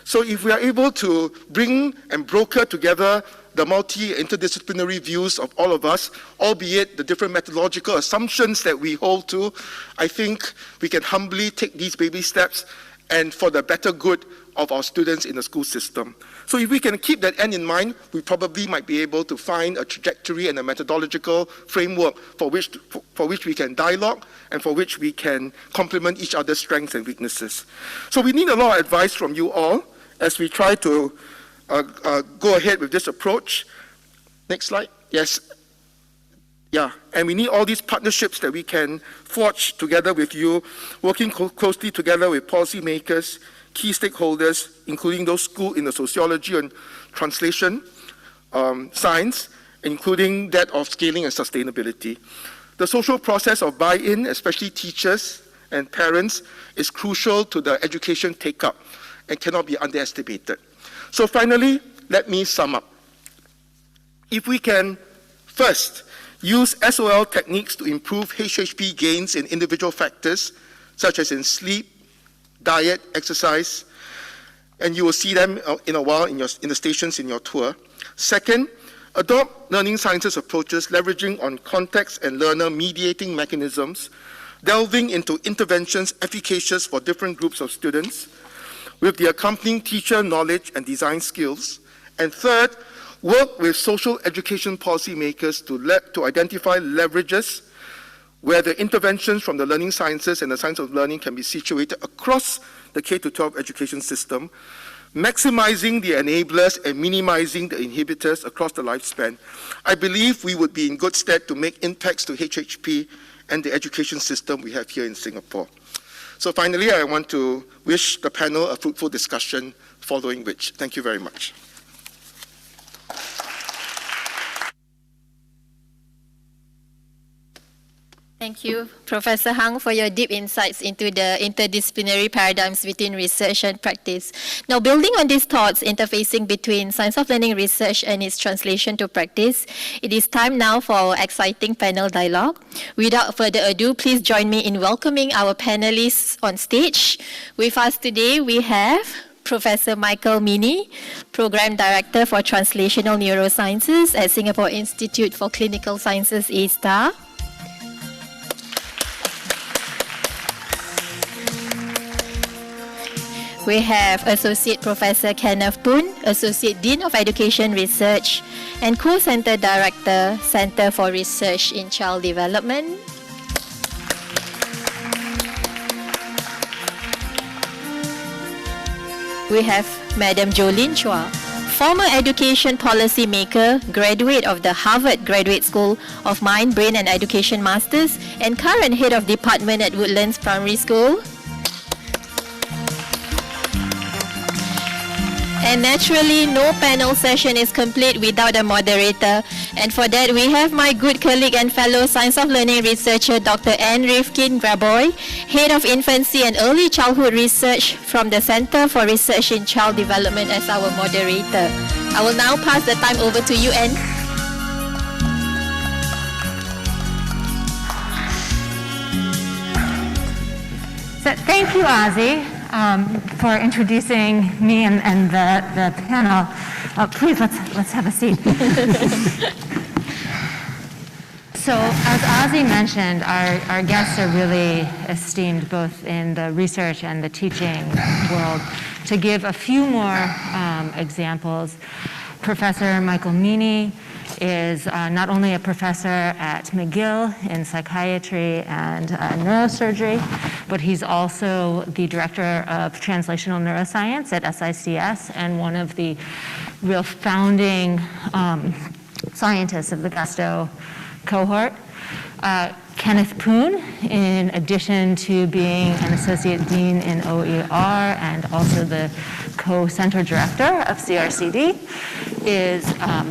So if we are able to bring and broker together the multi-interdisciplinary views of all of us, albeit the different methodological assumptions that we hold to, I think we can humbly take these baby steps and for the better good of our students in the school system. So if we can keep that end in mind, we probably might be able to find a trajectory and a methodological framework for which we can dialogue and for which we can complement each other's strengths and weaknesses. So we need a lot of advice from you all as we try to go ahead with this approach. Next slide. Yes. Yeah, and we need all these partnerships that we can forge together with you, working closely together with policymakers, key stakeholders, including those schooled in the sociology and translation science, including that of scaling and sustainability. The social process of buy-in, especially teachers and parents, is crucial to the education take-up and cannot be underestimated. So finally, let me sum up. If we can, first, use SOL techniques to improve HHP gains in individual factors, such as in sleep, diet, exercise, and you will see them in a while in the stations in your tour. Second, adopt learning sciences approaches leveraging on context and learner mediating mechanisms, delving into interventions efficacious for different groups of students, with the accompanying teacher knowledge and design skills. And third, work with social education policymakers to identify leverages where the interventions from the learning sciences and the science of learning can be situated across the K-12 education system, maximizing the enablers and minimizing the inhibitors across the lifespan. I believe we would be in good stead to make impacts to HHP and the education system we have here in Singapore. So finally, I want to wish the panel a fruitful discussion, following which. Thank you very much. Thank you, Professor Hang, for your deep insights into the interdisciplinary paradigms between research and practice. Now, building on these thoughts, interfacing between science of learning research and its translation to practice, it is time now for our exciting panel dialogue. Without further ado, please join me in welcoming our panelists on stage. With us today, we have Professor Michael Meany, Program Director for Translational Neurosciences at Singapore Institute for Clinical Sciences, A*STAR. We have Associate Professor Kenneth Poon, Associate Dean of Education Research and Co-Center Director, Center for Research in Child Development. We have Madam Jolene Chua, former education policy maker, graduate of the Harvard Graduate School of Mind, Brain and Education Masters, and current head of department at Woodlands Primary School. And naturally, no panel session is complete without a moderator. And for that, we have my good colleague and fellow Science of Learning researcher, Dr. Anne Rifkin Graboy, Head of Infancy and Early Childhood Research from the Center for Research in Child Development as our moderator. I will now pass the time over to you, Anne. So thank you, Ozzy. For introducing me and the panel. Please, let's have a seat. So, as Ozzy mentioned, our guests are really esteemed both in the research and the teaching world. To give a few more examples, Professor Michael Meany is not only a professor at McGill in psychiatry and neurosurgery, but he's also the director of translational neuroscience at SICS and one of the real founding scientists of the Gusto cohort. Kenneth Poon, in addition to being an associate dean in OER and also the co-center director of CRCD, is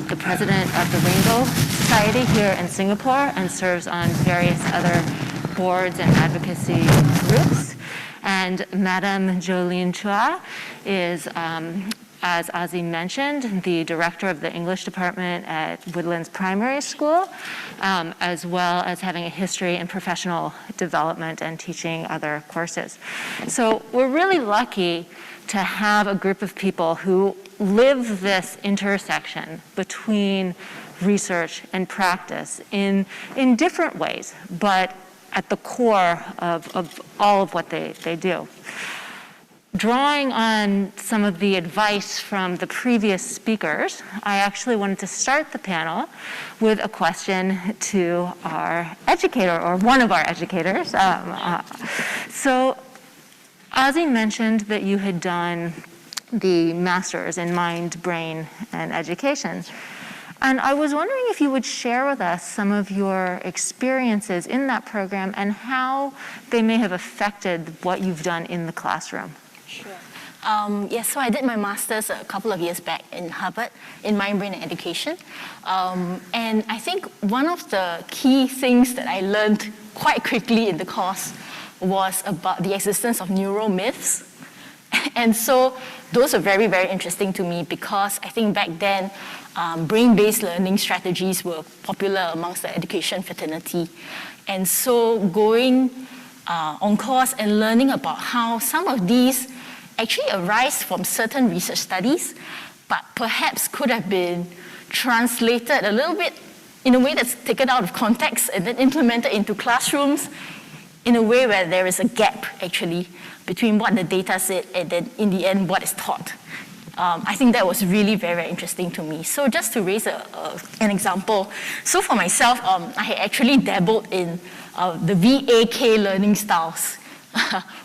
the president of the Rainbow Society here in Singapore and serves on various other boards and advocacy groups. And Madam Jolene Chua is, as Ozzy mentioned, the director of the English department at Woodlands Primary School, as well as having a history in professional development and teaching other courses. So we're really lucky to have a group of people who live this intersection between research and practice in different ways, but at the core of all of what they do. Drawing on some of the advice from the previous speakers, I actually wanted to start the panel with a question to our educator, or one of our educators. So Ozzy mentioned that you had done the master's in mind, brain, and education. And I was wondering if you would share with us some of your experiences in that program and how they may have affected what you've done in the classroom. Sure. Yes, so I did my master's a couple of years back in Harvard in mind, brain, and education. And I think one of the key things that I learned quite quickly in the course was about the existence of neural myths. And so those are very, very interesting to me because I think back then, brain-based learning strategies were popular amongst the education fraternity. And so going on course and learning about how some of these actually arise from certain research studies, but perhaps could have been translated a little bit in a way that's taken out of context and then implemented into classrooms in a way where there is a gap, actually, between what the data said and then, in the end, what is taught. I think that was really very, very interesting to me. So just to raise an example, so for myself, I had actually dabbled in the VAK learning styles,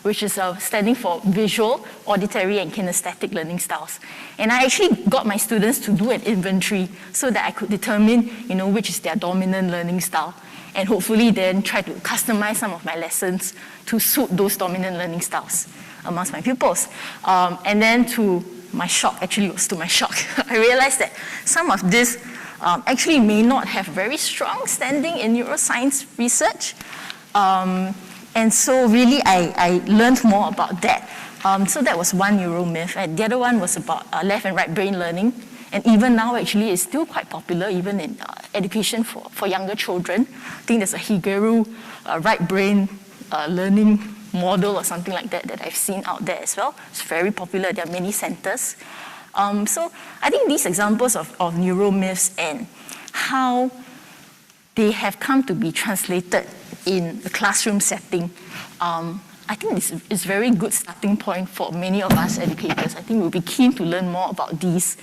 which is standing for visual, auditory, and kinesthetic learning styles. And I actually got my students to do an inventory so that I could determine, which is their dominant learning style, and hopefully then try to customize some of my lessons to suit those dominant learning styles amongst my pupils. And then to my shock, I realized that some of this actually may not have very strong standing in neuroscience research, And so really I learned more about that. So that was one neuro myth. And the other one was about left and right brain learning. And even now, actually, it's still quite popular, even in education for younger children. I think there's a Higeru right brain learning model or something like that I've seen out there as well. It's very popular. There are many centers. So I think these examples of neuro myths and how they have come to be translated in a classroom setting, I think this is a very good starting point for many of us educators. I think we'll be keen to learn more about these.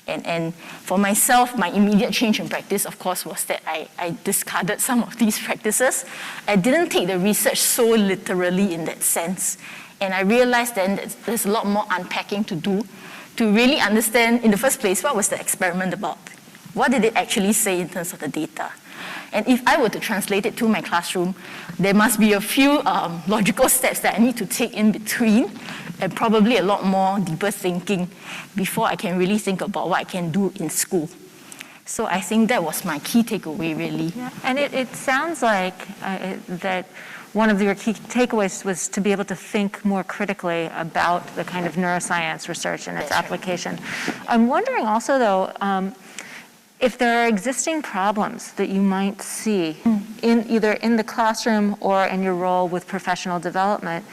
And for myself, my immediate change in practice, of course, was that I discarded some of these practices. I didn't take the research so literally in that sense. And I realized then that there's a lot more unpacking to do to really understand, in the first place, what was the experiment about? What did it actually say in terms of the data? And if I were to translate it to my classroom, there must be a few logical steps that I need to take in between, and probably a lot more deeper thinking before I can really think about what I can do in school. So I think that was my key takeaway, really. Yeah. And it sounds like that one of your key takeaways was to be able to think more critically about the kind of neuroscience research and its application. I'm wondering also, though, if there are existing problems that you might see either in the classroom or in your role with professional development,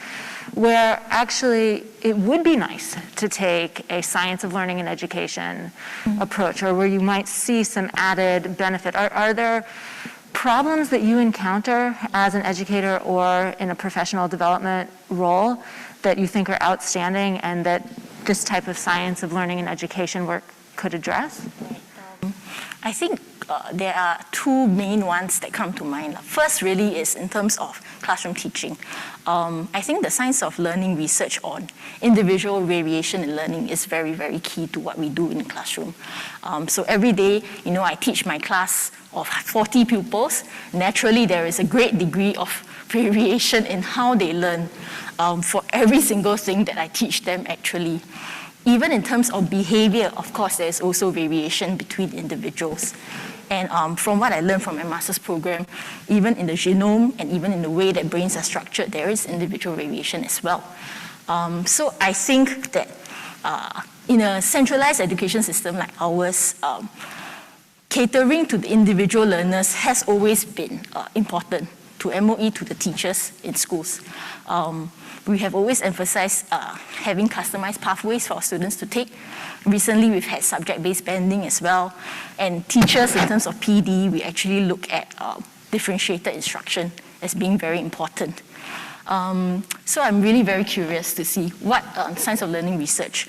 where actually it would be nice to take a science of learning and education approach, or where you might see some added benefit. Are there problems that you encounter as an educator or in a professional development role that you think are outstanding and that this type of science of learning and education work could address? I think there are two main ones that come to mind. First really is in terms of classroom teaching. I think the science of learning research on individual variation in learning is very, very key to what we do in the classroom. So every day, I teach my class of 40 pupils. Naturally, there is a great degree of variation in how they learn for every single thing that I teach them, actually. Even in terms of behavior, of course, there's also variation between individuals. And from what I learned from my master's program, even in the genome and even in the way that brains are structured, there is individual variation as well. So I think that in a centralized education system like ours, catering to the individual learners has always been important to MOE, to the teachers in schools. We have always emphasized having customized pathways for our students to take. Recently, we've had subject-based banding as well. And teachers, in terms of PD, we actually look at differentiated instruction as being very important. So I'm really very curious to see what science of learning research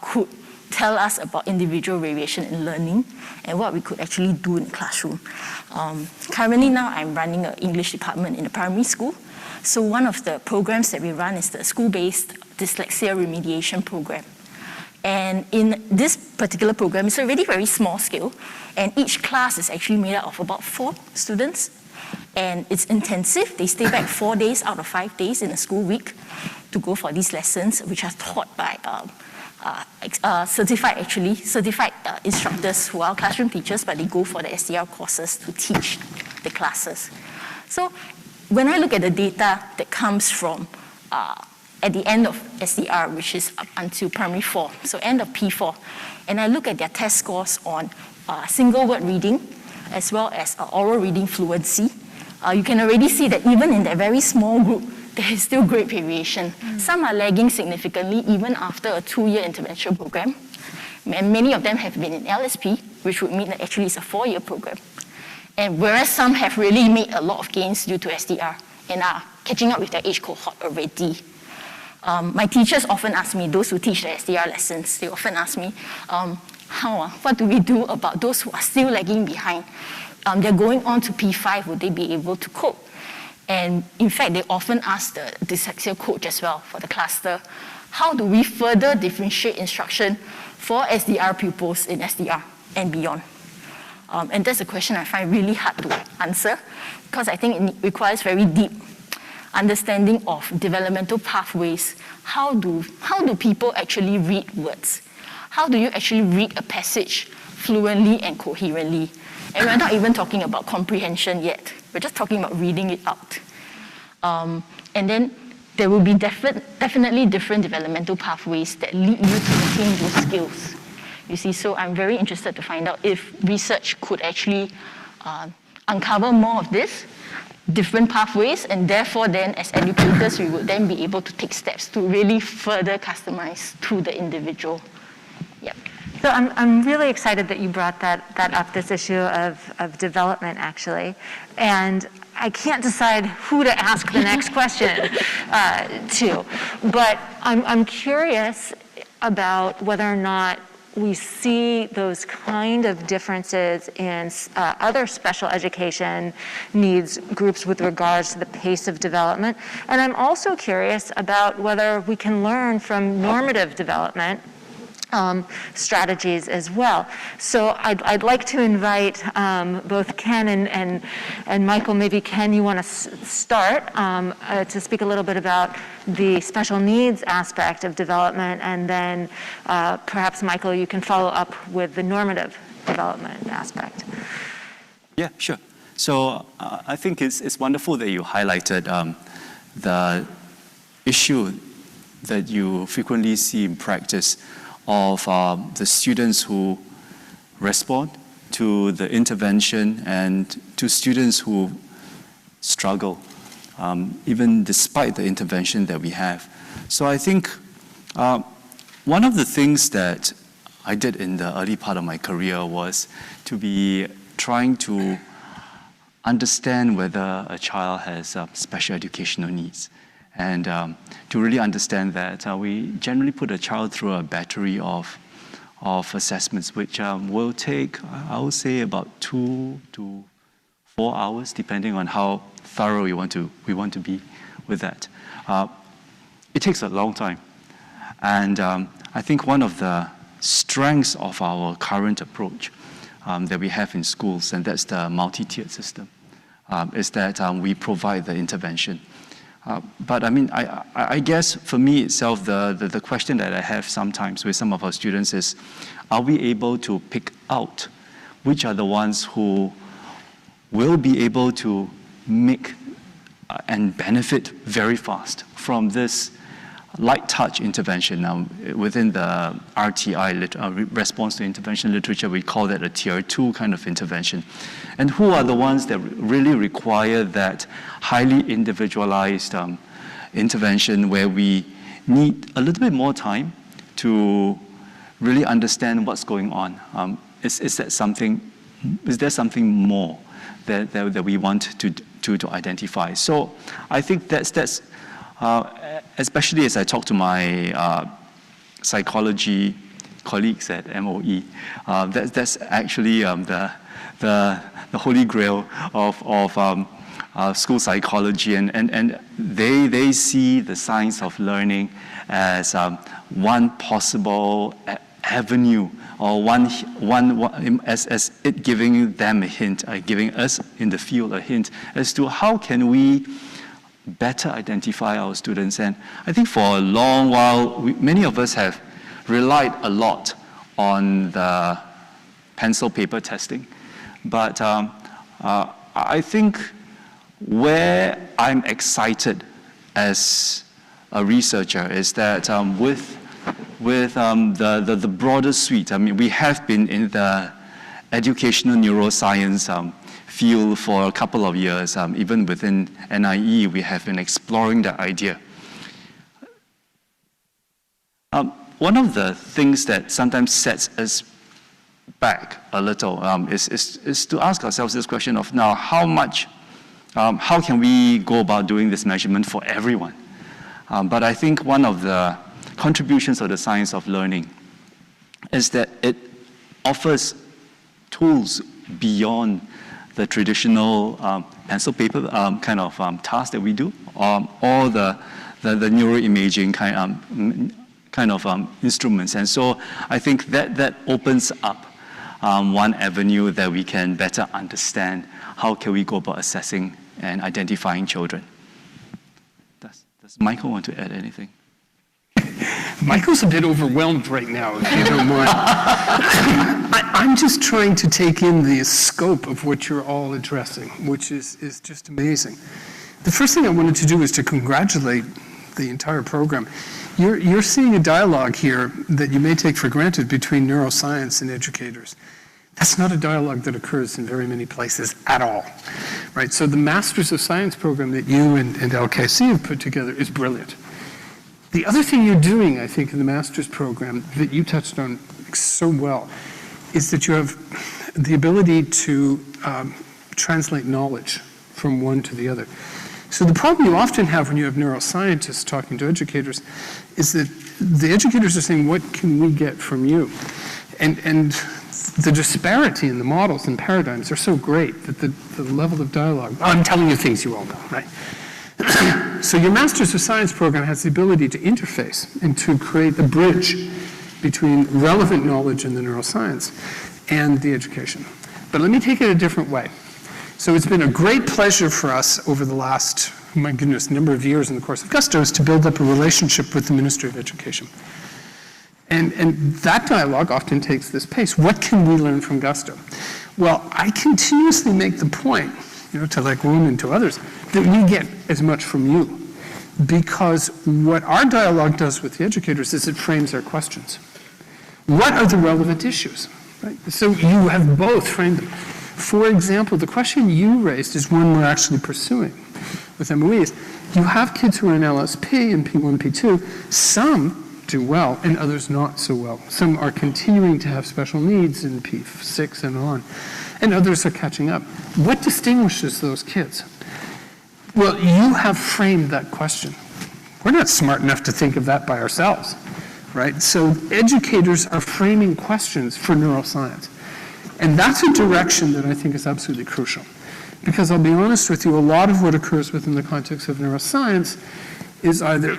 could tell us about individual variation in learning and what we could actually do in the classroom. Currently now, I'm running an English department in a primary school. So one of the programs that we run is the school-based dyslexia remediation program. And in this particular program, it's already very small scale, and each class is actually made up of about 4 students. And it's intensive. They stay back 4 days out of 5 days in a school week to go for these lessons, which are taught by certified instructors who are classroom teachers, but they go for the SDR courses to teach the classes. So when I look at the data that comes from at the end of SDR, which is up until primary 4, so end of P4, and I look at their test scores on single word reading as well as oral reading fluency, you can already see that even in that very small group, there is still great variation. Some are lagging significantly even after a 2-year intervention program, and many of them have been in LSP, which would mean that actually it's a 4-year program. And whereas some have really made a lot of gains due to SDR and are catching up with their age cohort already. My teachers often ask me, those who teach the SDR lessons, they often ask me, what do we do about those who are still lagging behind? They're going on to P5, would they be able to cope? And in fact, they often ask the dyslexia coach as well for the cluster, how do we further differentiate instruction for SDR pupils in SDR and beyond? And that's a question I find really hard to answer because I think it requires very deep understanding of developmental pathways. How do people actually read words? How do you actually read a passage fluently and coherently? And we're not even talking about comprehension yet. We're just talking about reading it out. And then there will be definitely different developmental pathways that lead you to attain those skills. You see, so I'm very interested to find out if research could actually uncover more of this, different pathways, and therefore then as educators, we would then be able to take steps to really further customize to the individual. Yep. So I'm really excited that you brought that up, this issue of development, actually. And I can't decide who to ask the next question to. But I'm curious about whether or not we see those kind of differences in other special education needs groups with regards to the pace of development. And I'm also curious about whether we can learn from normative development strategies as well. So I'd like to invite both Ken and Michael. Maybe Ken, you want to start to speak a little bit about the special needs aspect of development, and then perhaps Michael, you can follow up with the normative development aspect. Yeah, sure. So I think it's wonderful that you highlighted the issue that you frequently see in practice of the students who respond to the intervention and to students who struggle, even despite the intervention that we have. So I think one of the things that I did in the early part of my career was to be trying to understand whether a child has special educational needs. And to really understand that, we generally put a child through a battery of assessments, which will take, I would say, about 2 to 4 hours, depending on how thorough we want to be with that. It takes a long time. And I think one of the strengths of our current approach that we have in schools, and that's the multi-tiered system, is that we provide the intervention. But I mean, I guess for me itself, the question that I have sometimes with some of our students is, are we able to pick out which are the ones who will be able to make and benefit very fast from this light touch intervention? Now, within the RTI, response to intervention literature, we call that a tier 2 kind of intervention. And who are the ones that really require that highly individualized intervention where we need a little bit more time to really understand what's going on? Is there something more that we want to identify? So I think that's especially as I talk to my psychology colleagues at MOE, that's actually the holy grail of school psychology, and they see the science of learning as one possible avenue, or one as it giving them a hint, giving us in the field a hint as to how can we better identify our students. And I think for a long while, many of us have relied a lot on the pencil paper testing. But I think where I'm excited as a researcher is that with the broader suite, I mean, we have been in the educational neuroscience field for a couple of years. Even within NIE, we have been exploring that idea. One of the things that sometimes sets us back a little is to ask ourselves this question of, now, how can we go about doing this measurement for everyone? But I think one of the contributions of the science of learning is that it offers tools beyond the traditional pencil paper kind of task that we do, or the neuroimaging kind of instruments. And so I think that opens up one avenue that we can better understand how can we go about assessing and identifying children. Does Michael want to add anything? Michael's a bit overwhelmed right now, if you don't mind. I'm just trying to take in the scope of what you're all addressing, which is just amazing. The first thing I wanted to do is to congratulate the entire program. You're seeing a dialogue here that you may take for granted between neuroscience and educators. That's not a dialogue that occurs in very many places at all, right? So the Masters of Science program that you and LKC have put together is brilliant. The other thing you're doing, I think, in the Masters program that you touched on so well is that you have the ability to translate knowledge from one to the other. So the problem you often have when you have neuroscientists talking to educators is that the educators are saying, what can we get from you? And the disparity in the models and paradigms are so great that the level of dialogue, I'm telling you things you all know, right? So your Masters of Science program has the ability to interface and to create the bridge between relevant knowledge in the neuroscience and the education. But let me take it a different way. So it's been a great pleasure for us over the last, my goodness, number of years in the course of Gustos to build up a relationship with the Ministry of Education. And that dialogue often takes this pace. What can we learn from Gusto? Well, I continuously make the point, to like Ron and to others, that we get as much from you. Because what our dialogue does with the educators is it frames our questions. What are the relevant issues? Right? So you have both framed them. For example, the question you raised is one we're actually pursuing with MOEs. You have kids who are in LSP and P1, P2. Some do well and others not so well. Some are continuing to have special needs in P6 and on, and others are catching up. What distinguishes those kids? Well, you have framed that question. We're not smart enough to think of that by ourselves, right? So educators are framing questions for neuroscience. And that's a direction that I think is absolutely crucial. Because I'll be honest with you, a lot of what occurs within the context of neuroscience is either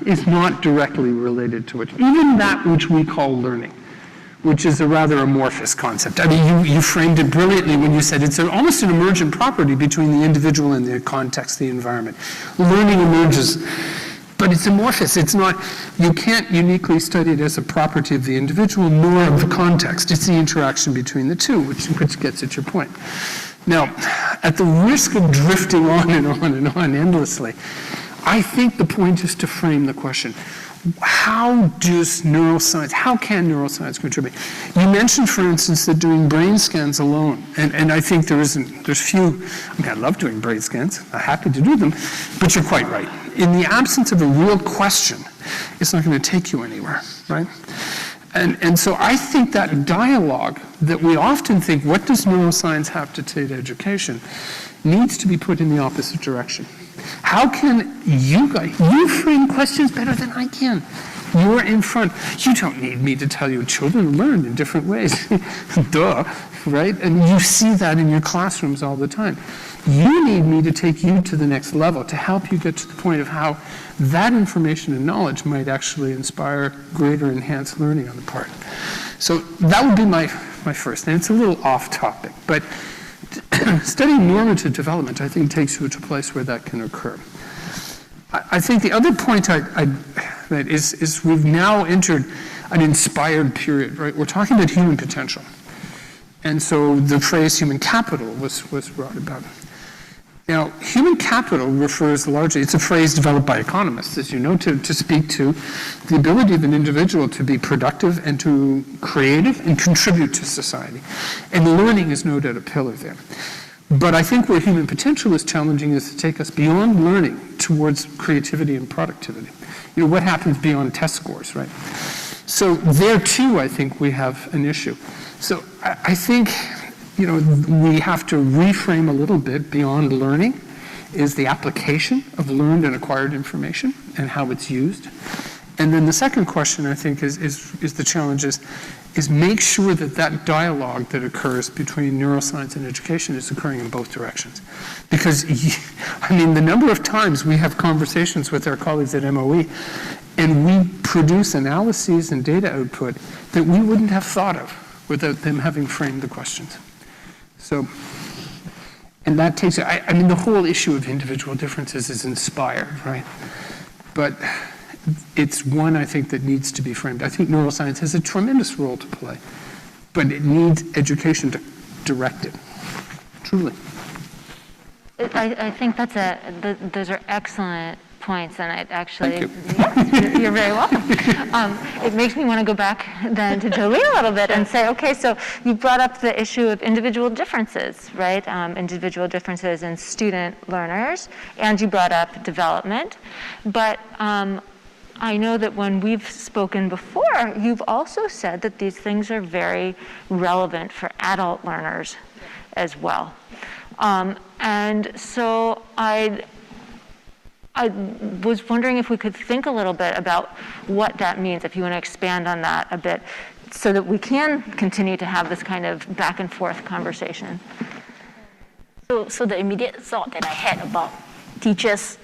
is not directly related to it. Even that which we call learning, which is a rather amorphous concept. I mean, you framed it brilliantly when you said it's almost an emergent property between the individual and the context, the environment. Learning emerges, but it's amorphous. It's not, you can't uniquely study it as a property of the individual nor of the context. It's the interaction between the two, which gets at your point. Now, at the risk of drifting on and on and on endlessly, I think the point is to frame the question. How can neuroscience contribute? You mentioned, for instance, that doing brain scans alone, and I think there's few, I love doing brain scans, I'm happy to do them, but you're quite right. In the absence of a real question, it's not going to take you anywhere, right? And so I think that dialogue that we often think, what does neuroscience have to say to education, needs to be put in the opposite direction. How can you guys, you frame questions better than I can. You're in front. You don't need me to tell you children learn in different ways. Duh, right? And you see that in your classrooms all the time. You need me to take you to the next level, to help you get to the point of how that information and knowledge might actually inspire greater enhanced learning on the part. So that would be my first, and it's a little off topic, but studying normative development, I think, takes you to a place where that can occur. I think the other point is we've now entered an inspired period, right? We're talking about human potential. And so the phrase human capital was brought about. Now, human capital refers largely, it's a phrase developed by economists, as you know, to speak to the ability of an individual to be productive and to creative and contribute to society. And learning is no doubt a pillar there. But I think where human potential is challenging is to take us beyond learning towards creativity and productivity. What happens beyond test scores, right? So there too, I think we have an issue. So I think, we have to reframe a little bit beyond learning is the application of learned and acquired information and how it's used. And then the second question, I think, is the challenge is make sure that dialogue that occurs between neuroscience and education is occurring in both directions. Because, the number of times we have conversations with our colleagues at MOE and we produce analyses and data output that we wouldn't have thought of without them having framed the questions. So, and that takes, the whole issue of individual differences is inspired, right? But it's one, I think, that needs to be framed. I think neuroscience has a tremendous role to play, but it needs education to direct it, truly. I think those are excellent points, and it actually, Thank you. you're very welcome. It makes me want to go back then to Jolene a little bit and say, okay, so you brought up the issue of individual differences, right? Individual differences in student learners, and you brought up development, but I know that when we've spoken before, you've also said that these things are very relevant for adult learners as well. And so I was wondering if we could think a little bit about what that means, if you want to expand on that a bit, so that we can continue to have this kind of back and forth conversation. So the immediate thought that I had about teachers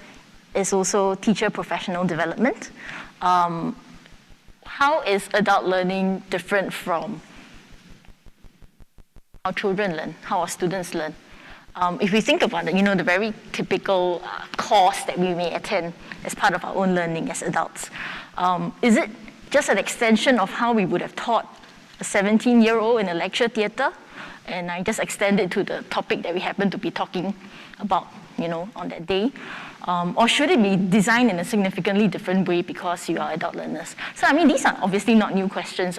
is also teacher professional development. How is adult learning different from how children learn, how our students learn? If we think about it, the very typical course that we may attend as part of our own learning as adults, is it just an extension of how we would have taught a 17-year-old in a lecture theater? And I just extend it to the topic that we happen to be talking about, on that day. Or should it be designed in a significantly different way because you are adult learners? So, these are obviously not new questions.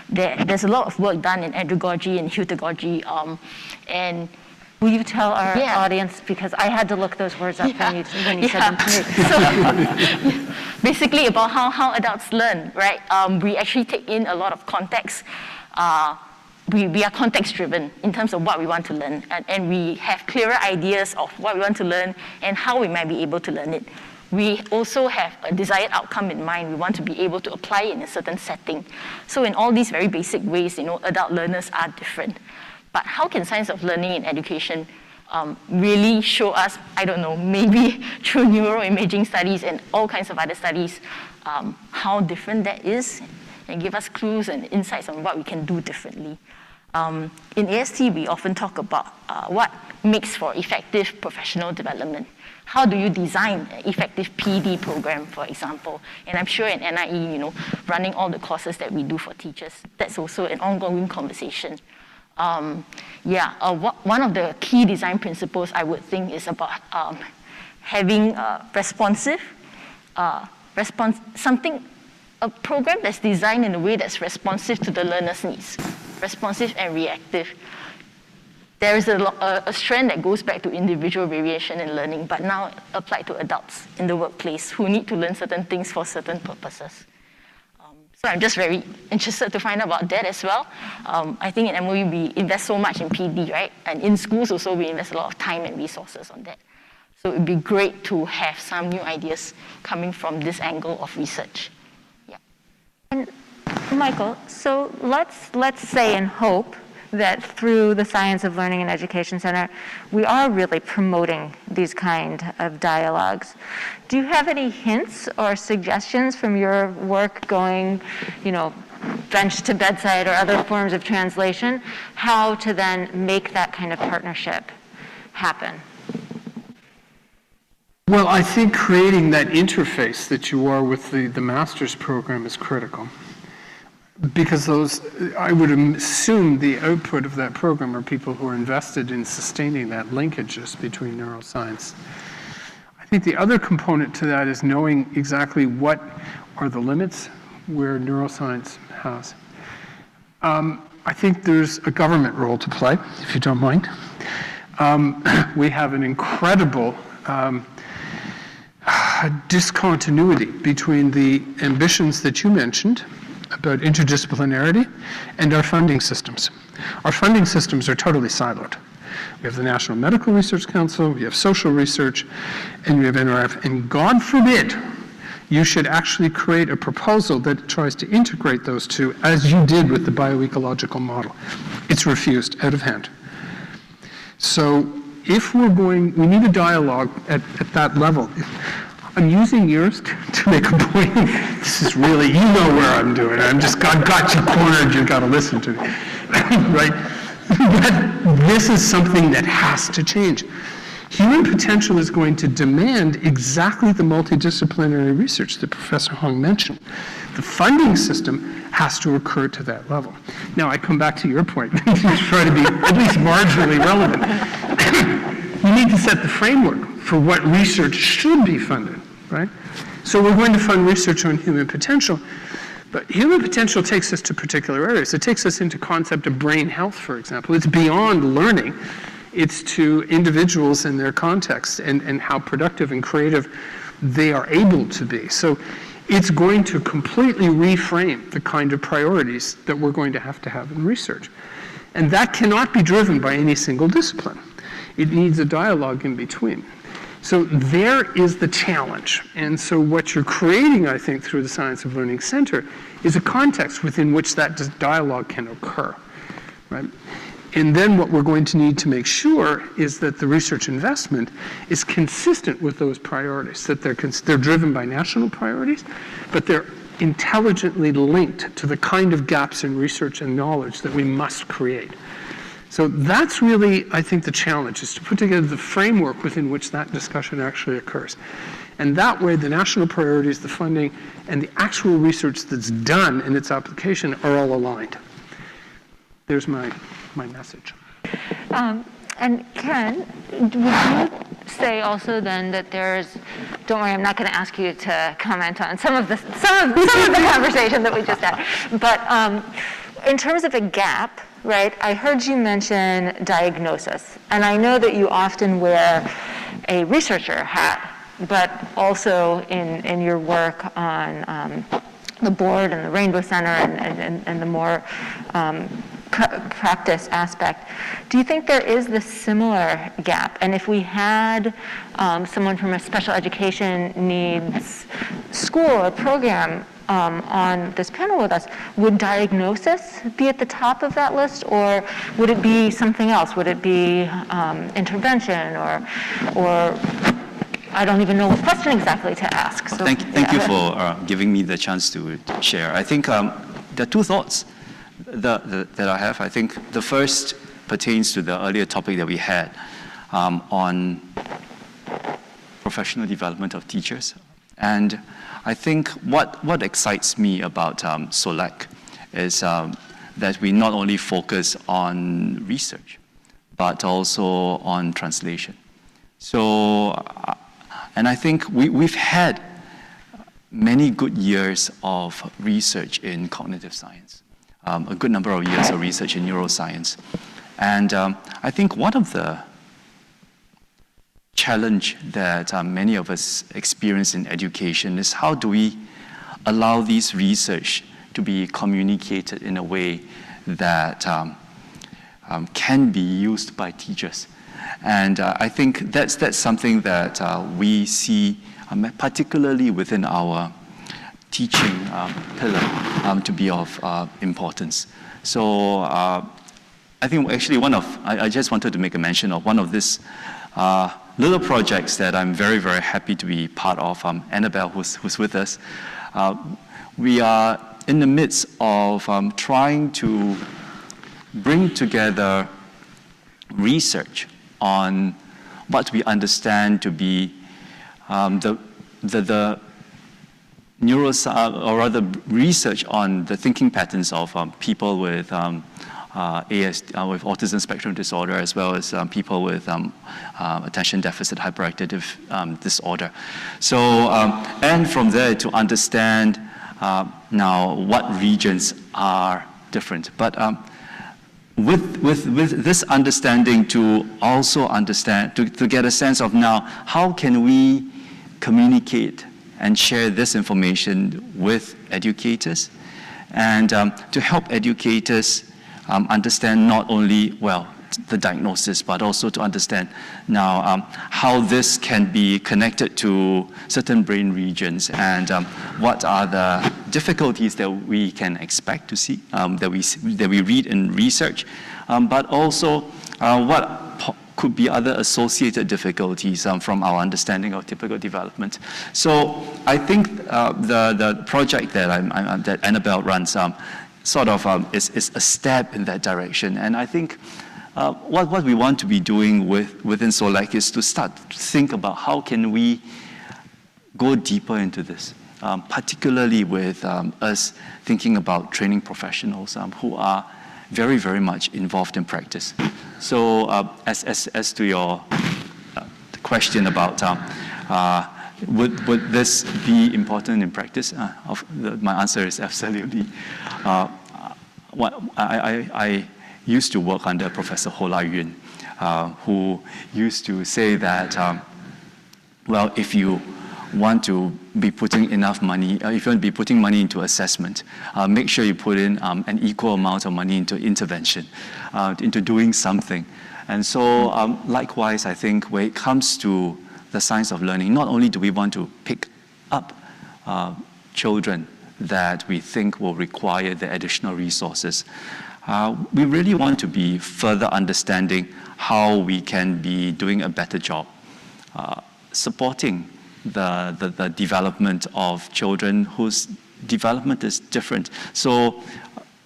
There's a lot of work done in andragogy and heutagogy. And will you tell our audience, because I had to look those words up when you said them to me. So, basically about how adults learn, right? We actually take in a lot of context. We are context-driven in terms of what we want to learn, and we have clearer ideas of what we want to learn and how we might be able to learn it. We also have a desired outcome in mind. We want to be able to apply it in a certain setting. So in all these very basic ways, adult learners are different. But how can science of learning in education really show us, I don't know, maybe through neuroimaging studies and all kinds of other studies, how different that is, and give us clues and insights on what we can do differently. In AST, we often talk about what makes for effective professional development. How do you design an effective PD program, for example? And I'm sure in NIE, running all the courses that we do for teachers, that's also an ongoing conversation. One of the key design principles I would think is about having responsive, a program that's designed in a way that's responsive to the learner's needs, responsive and reactive. There is a strand that goes back to individual variation in learning, but now applied to adults in the workplace who need to learn certain things for certain purposes. So I'm just very interested to find out about that as well. I think in MOE we invest so much in PD, right? And in schools also we invest a lot of time and resources on that. So it would be great to have some new ideas coming from this angle of research. And Michael, so let's say and hope that through the Science of Learning and Education Center, we are really promoting these kind of dialogues. Do you have any hints or suggestions from your work going, bench to bedside or other forms of translation, how to then make that kind of partnership happen? Well, I think creating that interface that you are with the master's program is critical. Because I would assume the output of that program are people who are invested in sustaining that linkages between neuroscience. I think the other component to that is knowing exactly what are the limits where neuroscience has. I think there's a government role to play, if you don't mind. We have an incredible discontinuity between the ambitions that you mentioned about interdisciplinarity and our funding systems. Our funding systems are totally siloed. We have the National Medical Research Council, we have social research, and we have NRF. And God forbid you should actually create a proposal that tries to integrate those two, as you did with the bioecological model. It's refused out of hand. So if we need a dialogue at that level. I'm using yours to make a point. This is really, you know where I'm doing. I've got you cornered, you've got to listen to me, right? But this is something that has to change. Human potential is going to demand exactly the multidisciplinary research that Professor Hong mentioned. The funding system has to occur to that level. Now, I come back to your point, to try to be at least marginally relevant. need to set the framework for what research should be funded, right? So we're going to fund research on human potential, but human potential takes us to particular areas. It takes us into concept of brain health, for example. It's beyond learning. It's to individuals in their context and how productive and creative they are able to be. So it's going to completely reframe the kind of priorities that we're going to have in research. And that cannot be driven by any single discipline. It needs a dialogue in between. So there is the challenge. And so what you're creating, I think, through the Science of Learning Center is a context within which that dialogue can occur, right? And then what we're going to need to make sure is that the research investment is consistent with those priorities, that they're driven by national priorities, but they're intelligently linked to the kind of gaps in research and knowledge that we must create. So that's really, I think, the challenge, is to put together the framework within which that discussion actually occurs. And that way, the national priorities, the funding, and the actual research that's done in its application are all aligned. There's my message. And Ken, would you say also then that there's, don't worry, I'm not going to ask you to comment on some of the conversation that we just had, but in terms of a gap, right, I heard you mention diagnosis, and I know that you often wear a researcher hat, but also in your work on the board and the Rainbow Center and the more practice aspect. Do you think there is this similar gap? And if we had someone from a special education needs school or program on this panel with us, would diagnosis be at the top of that list, or would it be something else? Would it be intervention, or I don't even know what question exactly to ask. So, thank you for giving me the chance to share. I think there are two thoughts that I have. I think the first pertains to the earlier topic that we had on professional development of teachers. And I think what excites me about SoLEC is that we not only focus on research, but also on translation. So, and I think we've had many good years of research in cognitive science, a good number of years of research in neuroscience. And I think one of the challenge that many of us experience in education is how do we allow these research to be communicated in a way that can be used by teachers. And I think that's something that we see, particularly within our teaching pillar, to be of importance. So I think actually I just wanted to make a mention of one of these little projects that I'm very, very happy to be part of. Annabelle, who's with us. We are in the midst of trying to bring together research on what we understand to be the neuroscience, or rather research on the thinking patterns of people with with autism spectrum disorder, as well as people with attention deficit hyperactive disorder. So, and from there to understand now what regions are different. But with this understanding, to also understand, to get a sense of now, how can we communicate and share this information with educators, and to help educators understand not only, well, the diagnosis, but also to understand now how this can be connected to certain brain regions, and what are the difficulties that we can expect to see, that we read in research, but also what could be other associated difficulties from our understanding of typical development. So I think the project that Annabelle runs sort of is a step in that direction. And I think what we want to be doing within SoLEC is to start to think about how can we go deeper into this, particularly with us thinking about training professionals who are very, very much involved in practice. So as to your question about would this be important in practice? My answer is absolutely. I used to work under Professor Ho Lai Yun, who used to say that, well, if you want to be putting enough money, if you want to be putting money into assessment, make sure you put in an equal amount of money into intervention, into doing something. And so likewise, I think when it comes to the science of learning, not only do we want to pick up children that we think will require the additional resources, we really want to be further understanding how we can be doing a better job supporting the development of children whose development is different. So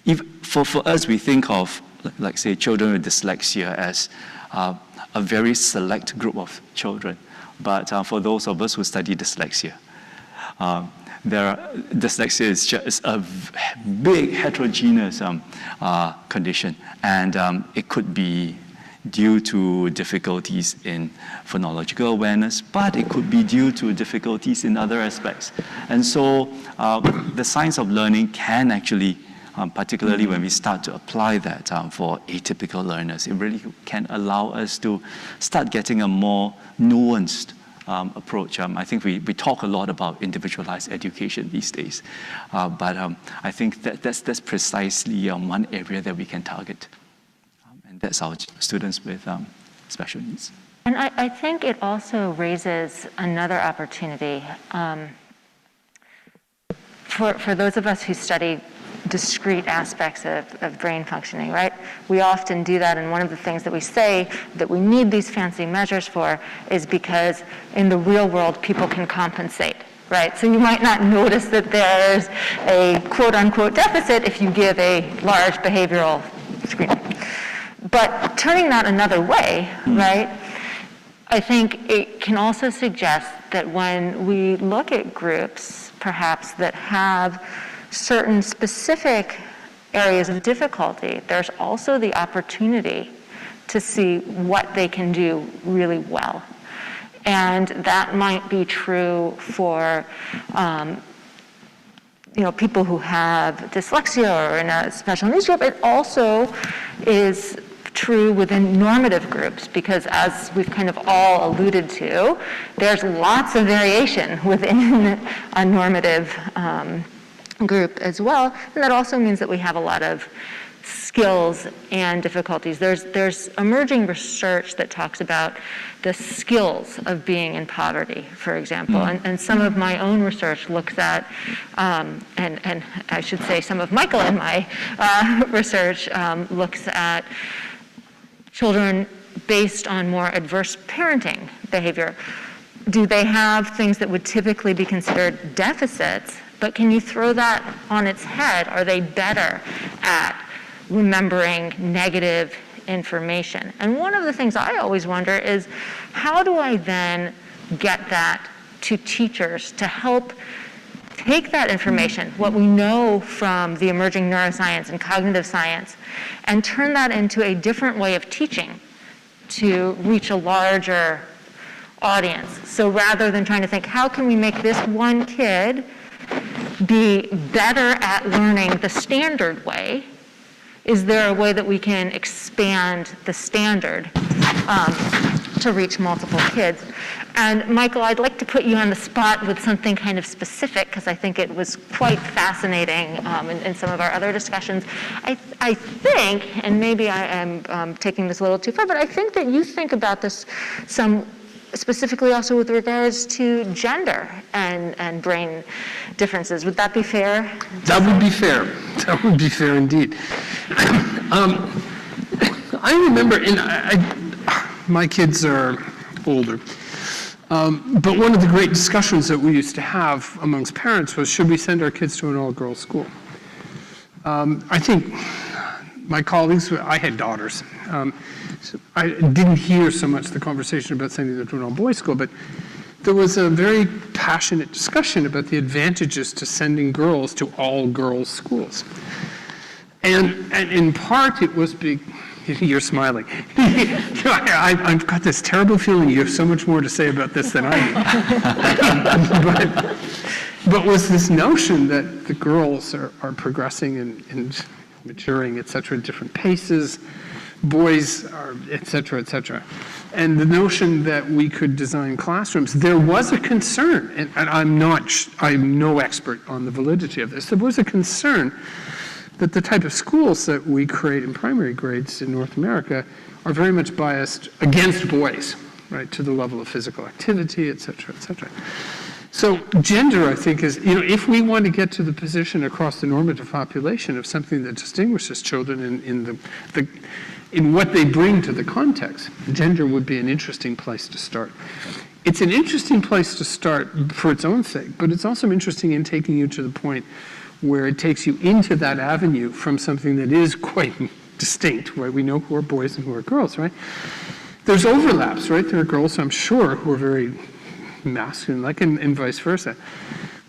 if, for us, we think of, like say, children with dyslexia as a very select group of children. But for those of us who study dyslexia, dyslexia is just a big heterogeneous condition, and it could be due to difficulties in phonological awareness, but it could be due to difficulties in other aspects. And so the science of learning can actually, particularly when we start to apply that for atypical learners, it really can allow us to start getting a more nuanced approach. I think we talk a lot about individualized education these days, but I think that's precisely one area that we can target. And that's our students with special needs. And I think it also raises another opportunity for those of us who study discrete aspects of brain functioning, right? We often do that, and one of the things that we say that we need these fancy measures for is because in the real world, people can compensate, right? So you might not notice that there's a quote-unquote deficit if you give a large behavioral screening. But turning that another way, right, I think it can also suggest that when we look at groups, perhaps, that have certain specific areas of difficulty, there's also the opportunity to see what they can do really well. And that might be true for people who have dyslexia or in a special needs group. It also is true within normative groups, because as we've kind of all alluded to, there's lots of variation within a normative group as well, and that also means that we have a lot of skills and difficulties. There's emerging research that talks about the skills of being in poverty, for example, and some of my own research looks at, and I should say some of Michael and my research looks at children based on more adverse parenting behavior. Do they have things that would typically be considered deficits? But can you throw that on its head? Are they better at remembering negative information? And one of the things I always wonder is, how do I then get that to teachers to help take that information, what we know from the emerging neuroscience and cognitive science, and turn that into a different way of teaching to reach a larger audience? So rather than trying to think, how can we make this one kid be better at learning the standard way, is there a way that we can expand the standard to reach multiple kids? And Michael, I'd like to put you on the spot with something kind of specific, because I think it was quite fascinating in some of our other discussions. I think, and maybe I am taking this a little too far, but I think that you think about this specifically also with regards to gender and brain differences. Would that be fair? That would be fair. That would be fair indeed. I remember, my kids are older, but one of the great discussions that we used to have amongst parents was, should we send our kids to an all-girls school? I think my colleagues, I had daughters, so I didn't hear so much the conversation about sending them to an all-boys school, but there was a very passionate discussion about the advantages to sending girls to all-girls schools. And in part, it was You're smiling. I've got this terrible feeling you have so much more to say about this than I do. But was this notion that the girls are progressing and maturing, et cetera, at different paces, boys are, et cetera, et cetera. And the notion that we could design classrooms, there was a concern, and I'm no expert on the validity of this, there was a concern that the type of schools that we create in primary grades in North America are very much biased against boys, right, to the level of physical activity, et cetera, et cetera. So gender, I think, is, if we want to get to the position across the normative population of something that distinguishes children in what they bring to the context, gender would be an interesting place to start. It's an interesting place to start for its own sake, but it's also interesting in taking you to the point where it takes you into that avenue from something that is quite distinct, right? We know who are boys and who are girls, right? There's overlaps, right? There are girls, I'm sure, who are very masculine-like and vice versa.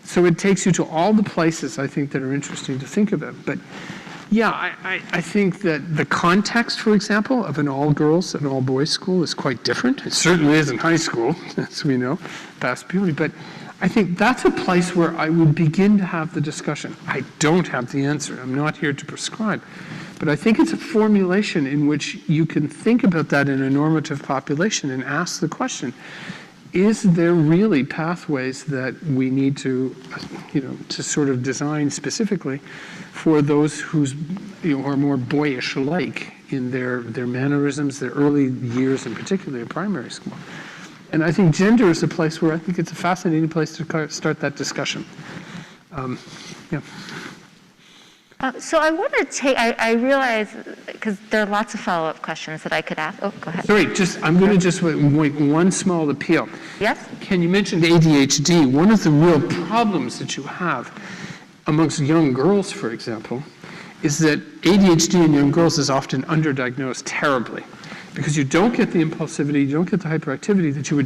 So it takes you to all the places, I think, that are interesting to think about. But yeah, I think that the context, for example, of an all-girls and all-boys school is quite different. It certainly is in high school, as we know, past puberty. But I think that's a place where I would begin to have the discussion. I don't have the answer. I'm not here to prescribe. But I think it's a formulation in which you can think about that in a normative population and ask the question, is there really pathways that we need to, to sort of design specifically for those who's, are more boyish-like in their mannerisms, their early years, and particularly in primary school? And I think gender is a place where I think it's a fascinating place to start that discussion. Yeah. So I want to take, I realize, because there are lots of follow-up questions that I could ask. Oh, go ahead. Sorry, I'm going to just make one small appeal. Yes? Ken, you mentioned ADHD. One of the real problems that you have amongst young girls, for example, is that ADHD in young girls is often underdiagnosed terribly, because you don't get the impulsivity, you don't get the hyperactivity that you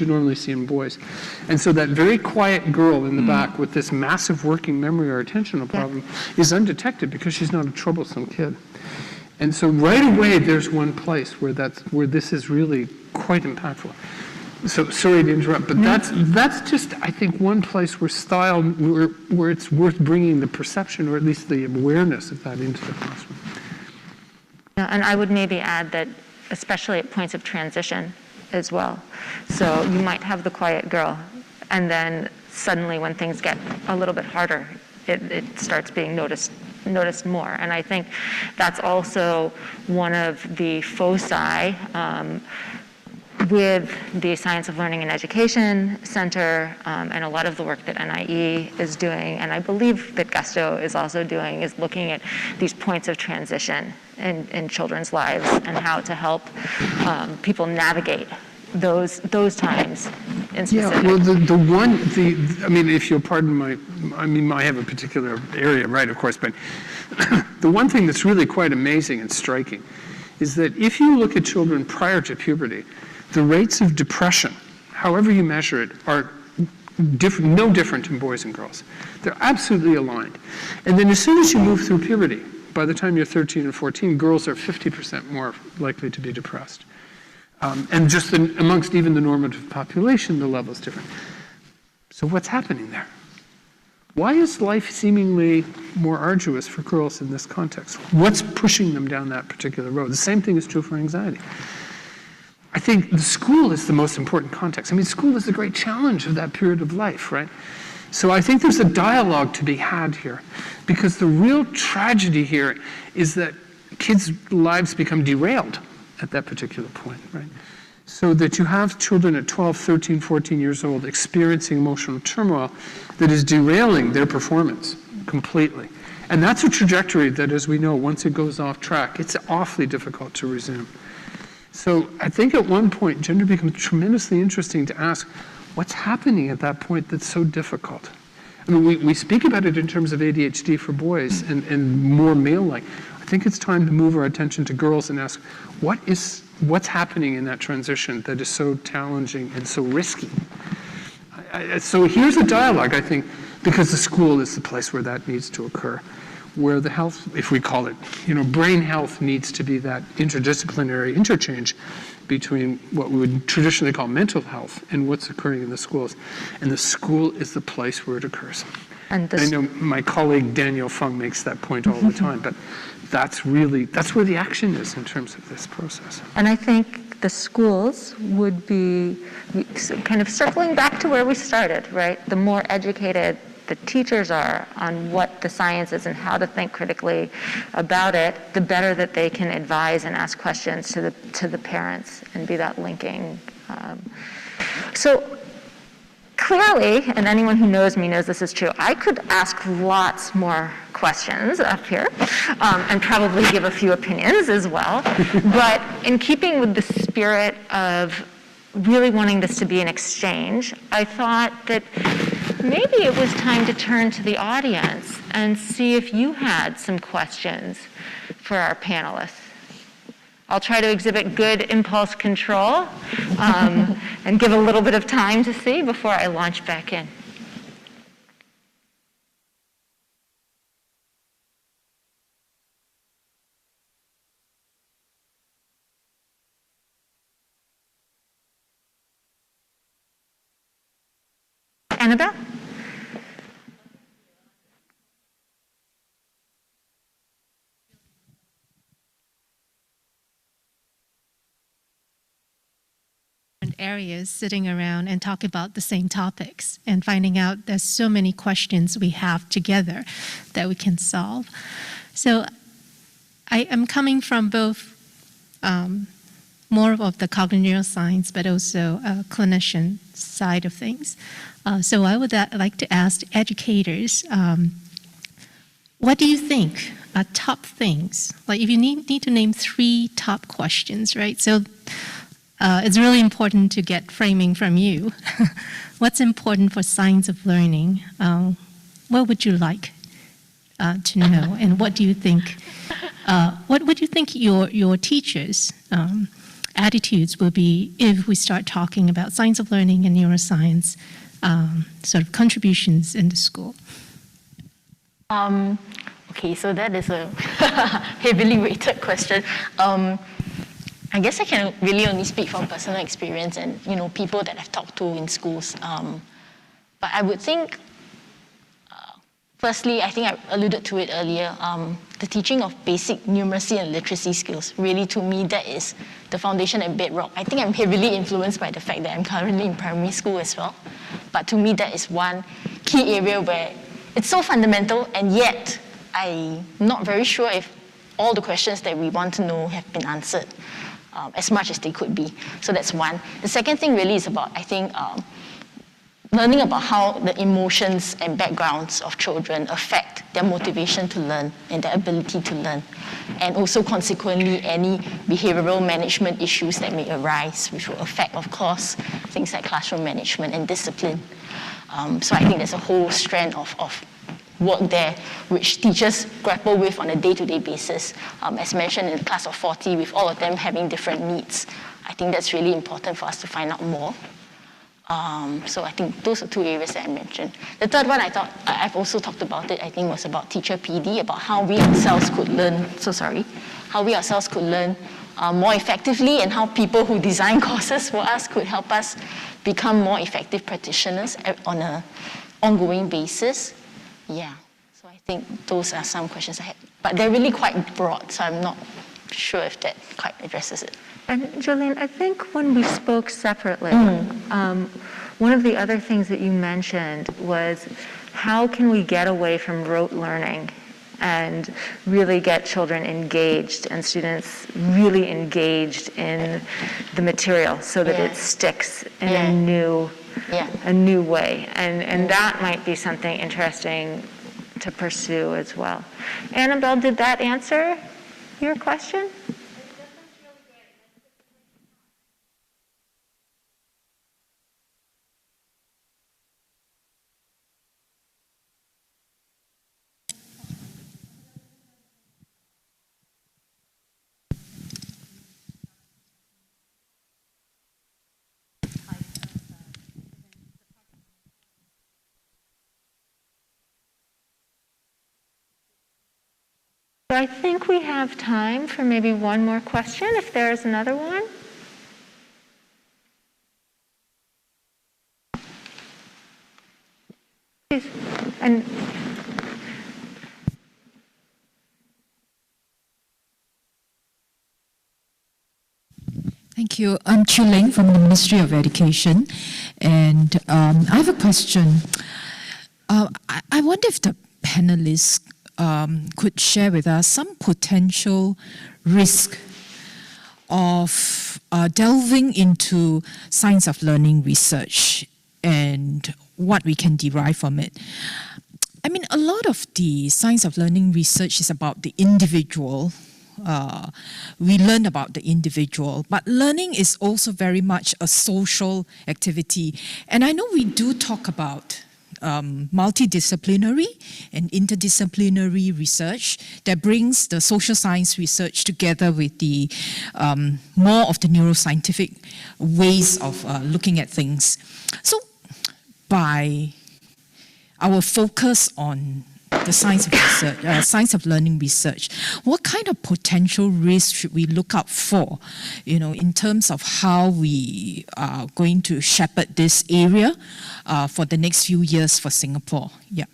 normally see in boys. And so that very quiet girl in the back with this massive working memory or attentional problem is undetected because she's not a troublesome kid. And so right away there's one place where this is really quite impactful. So sorry to interrupt, but that's just, I think, one place where style, where it's worth bringing the perception or at least the awareness of that into the classroom. And I would maybe add that, especially at points of transition as well. So you might have the quiet girl, and then suddenly when things get a little bit harder, it starts being noticed more. And I think that's also one of the foci with the Science of Learning and Education Center and a lot of the work that NIE is doing, and I believe that Gusto is also doing, is looking at these points of transition in children's lives and how to help people navigate those times in specific. Yeah, well, I mean, if you'll pardon I have a particular area, right, of course, but the one thing that's really quite amazing and striking is that if you look at children prior to puberty, the rates of depression, however you measure it, are no different in boys and girls. They're absolutely aligned. And then as soon as you move through puberty, by the time you're 13 and 14, girls are 50% more likely to be depressed. And just amongst even the normative population, the level's different. So what's happening there? Why is life seemingly more arduous for girls in this context? What's pushing them down that particular road? The same thing is true for anxiety. I think the school is the most important context. I mean, school is the great challenge of that period of life, right? So I think there's a dialogue to be had here, because the real tragedy here is that kids' lives become derailed at that particular point, right? So that you have children at 12, 13, 14 years old experiencing emotional turmoil that is derailing their performance completely. And that's a trajectory that, as we know, once it goes off track, it's awfully difficult to resume. So I think at one point, gender becomes tremendously interesting to ask, what's happening at that point that's so difficult? I mean, we speak about it in terms of ADHD for boys and more male-like. I think it's time to move our attention to girls and ask, what's happening in that transition that is so challenging and so risky? So here's a dialogue, I think, because the school is the place where that needs to occur. where the health, if we call it, brain health needs to be that interdisciplinary interchange between what we would traditionally call mental health and what's occurring in the schools. And the school is the place where it occurs. And I know my colleague Daniel Fung makes that point all the time, but that's where the action is in terms of this process. And I think the schools would be kind of circling back to where we started, right? The more educated the teachers are on what the science is and how to think critically about it, the better that they can advise and ask questions to the parents and be that linking. So clearly, and anyone who knows me knows this is true, I could ask lots more questions up here and probably give a few opinions as well. But in keeping with the spirit of really wanting this to be an exchange, I thought that maybe it was time to turn to the audience and see if you had some questions for our panelists. I'll try to exhibit good impulse control and give a little bit of time to see before I launch back in. Annabelle? Areas sitting around and talk about the same topics and finding out there's so many questions we have together that we can solve. So I am coming from both more of the cognitive neuroscience, but also clinician side of things. So I would like to ask educators, what do you think are top things? Like if you need to name 3 top questions, right? So it's really important to get framing from you. What's important for science of learning? What would you like to know? And what do you think? What would you think your teachers' attitudes will be if we start talking about science of learning and neuroscience sort of contributions in the school? Okay, so that is a heavily weighted question. I guess I can really only speak from personal experience and people that I've talked to in schools. But I would think, firstly, I think I alluded to it earlier, the teaching of basic numeracy and literacy skills. Really, to me, that is the foundation and bedrock. I think I'm heavily influenced by the fact that I'm currently in primary school as well. But to me, that is one key area where it's so fundamental, and yet I'm not very sure if all the questions that we want to know have been answered. As much as they could be. So that's one. The second thing really is about, I think, learning about how the emotions and backgrounds of children affect their motivation to learn and their ability to learn. And also consequently, any behavioral management issues that may arise, which will affect, of course, things like classroom management and discipline. So I think there's a whole strand of work there, which teachers grapple with on a day-to-day basis. As mentioned in the class of 40, with all of them having different needs. I think that's really important for us to find out more. So I think those are 2 areas that I mentioned. The third one I've also talked about it, I think was about teacher PD, about how we ourselves could learn, more effectively, and how people who design courses for us could help us become more effective practitioners on an ongoing basis. Yeah, so I think those are some questions I had. But they're really quite broad, so I'm not sure if that quite addresses it. And Jolene, I think when we spoke separately, one of the other things that you mentioned was how can we get away from rote learning and really get children engaged and students really engaged in the material so that it sticks in a new way. And that might be something interesting to pursue as well. Annabelle, did that answer your question? So I think we have time for maybe one more question, if there's another one. Please. And thank you. I'm Chu Ling from the Ministry of Education, and I have a question. I wonder if the panelists could share with us some potential risk of delving into science of learning research and what we can derive from it. I mean, a lot of the science of learning research is about the individual. We learn about the individual, but learning is also very much a social activity. And I know we do talk about multidisciplinary and interdisciplinary research that brings the social science research together with the more of the neuroscientific ways of looking at things. So by our focus on the science of research, science of learning research, what kind of potential risks should we look out for, in terms of how we are going to shepherd this area for the next few years for Singapore? Yeah.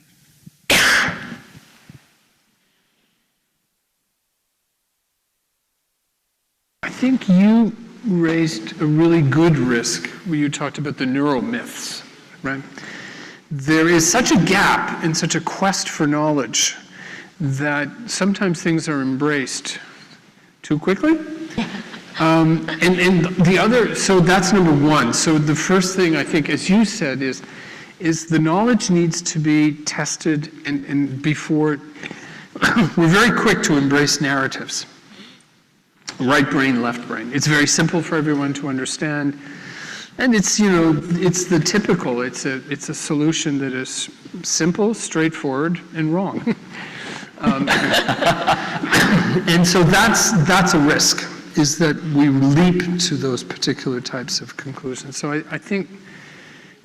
I think you raised a really good risk when you talked about the neuromyths, right? There is such a gap and such a quest for knowledge that sometimes things are embraced too quickly. And the other, so that's number one. So the first thing I think, as you said, is the knowledge needs to be tested and before, we're very quick to embrace narratives. Right brain, left brain. It's very simple for everyone to understand. And it's, it's the typical, it's a solution that is simple, straightforward, and wrong. And so that's a risk, is that we leap to those particular types of conclusions. So I think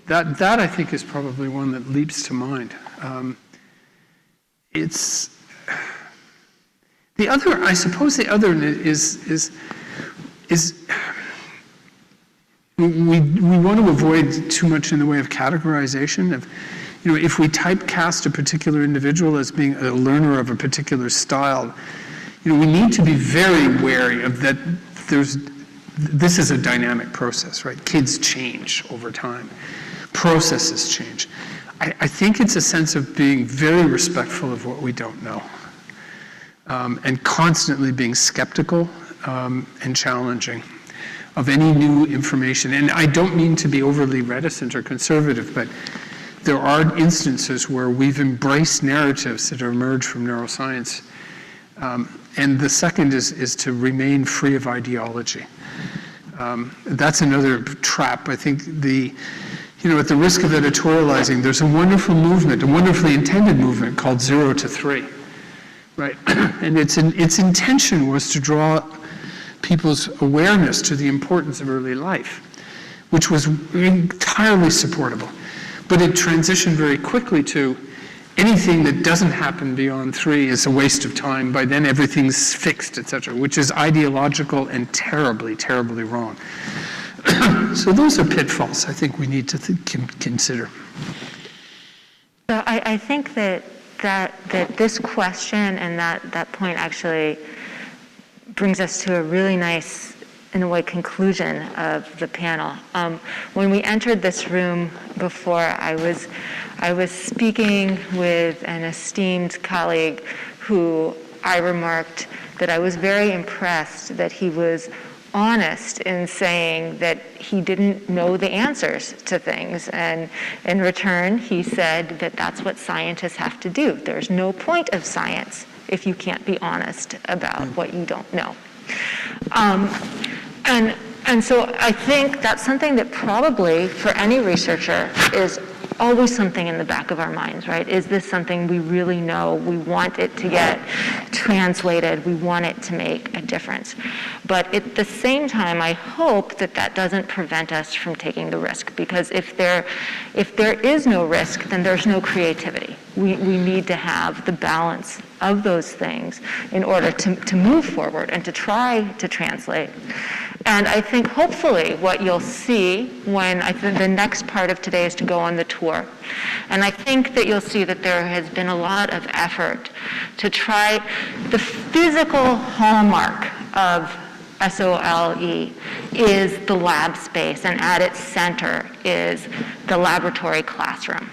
that I think is probably one that leaps to mind. It's the other, I suppose the other is we want to avoid too much in the way of categorization of, if we typecast a particular individual as being a learner of a particular style, we need to be very wary of that. This is a dynamic process, right? Kids change over time. Processes change. I think it's a sense of being very respectful of what we don't know, and constantly being skeptical and challenging of any new information. And I don't mean to be overly reticent or conservative, but there are instances where we've embraced narratives that emerge from neuroscience. And the second is to remain free of ideology. That's another trap. I think at the risk of editorializing, there's a wonderful movement, a wonderfully intended movement called 0 to 3, right? And its intention was to draw people's awareness to the importance of early life, which was entirely supportable. But it transitioned very quickly to anything that doesn't happen beyond 3 is a waste of time. By then everything's fixed, etc., which is ideological and terribly, terribly wrong. So those are pitfalls I think we need to consider. So I think that this question and that point actually brings us to a really nice, in a way, conclusion of the panel. When we entered this room before, I was speaking with an esteemed colleague who I remarked that I was very impressed that he was honest in saying that he didn't know the answers to things. And in return, he said that that's what scientists have to do. There's no point of science if you can't be honest about what you don't know. And so I think that's something that probably for any researcher is always something in the back of our minds, right? Is this something we really know? We want it to get translated. We want it to make a difference. But at the same time, I hope that that doesn't prevent us from taking the risk, because if there is no risk, then there's no creativity. We need to have the balance of those things in order to move forward and to try to translate. And I think hopefully what you'll see when the next part of today is to go on the tour. And I think that you'll see that there has been a lot of effort to try the physical hallmark of SoLE is the lab space, and at its center is the laboratory classroom.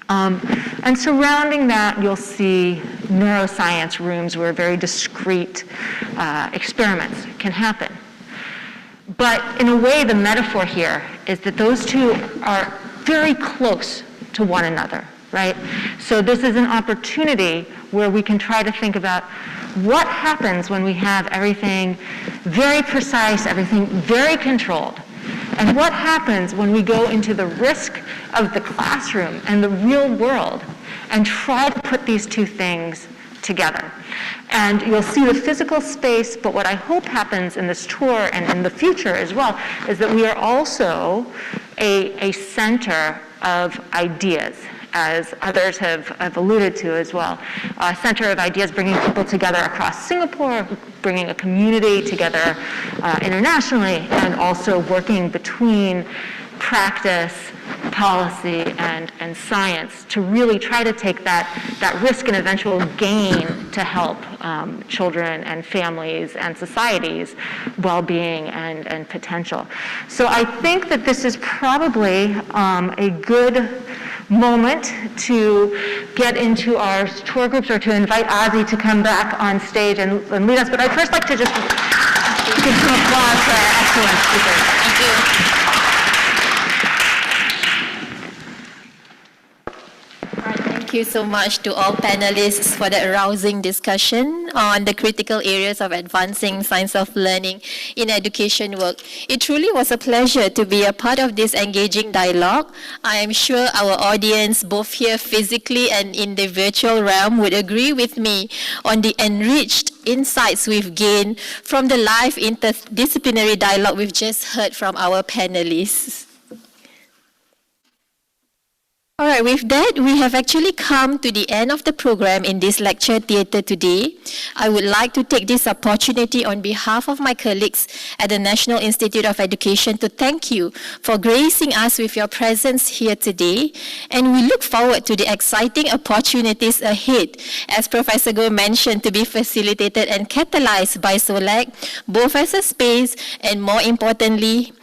And surrounding that, you'll see neuroscience rooms where very discrete experiments can happen. But in a way, the metaphor here is that those two are very close to one another, right? So this is an opportunity where we can try to think about what happens when we have everything very precise, everything very controlled. And what happens when we go into the risk of the classroom and the real world and try to put these two things together. And you'll see the physical space, but what I hope happens in this tour and in the future as well is that we are also a center of ideas, as others have alluded to as well. A center of ideas, bringing people together across Singapore, bringing a community together internationally, and also working between practice, policy, and science to really try to take that risk and eventual gain to help children and families and societies' well-being and potential. So I think that this is probably a good moment to get into our tour groups, or to invite Ozzy to come back on stage and lead us. But I'd first like to just give some applause for our excellent speakers. Thank you. Thank you so much to all panelists for the arousing discussion on the critical areas of advancing science of learning in education work. It truly was a pleasure to be a part of this engaging dialogue. I am sure our audience, both here physically and in the virtual realm, would agree with me on the enriched insights we've gained from the live interdisciplinary dialogue we've just heard from our panelists. All right, with that, we have actually come to the end of the program in this lecture theatre today. I would like to take this opportunity on behalf of my colleagues at the National Institute of Education to thank you for gracing us with your presence here today. And we look forward to the exciting opportunities ahead, as Professor Goh mentioned, to be facilitated and catalyzed by SoLEC, both as a space and, more importantly,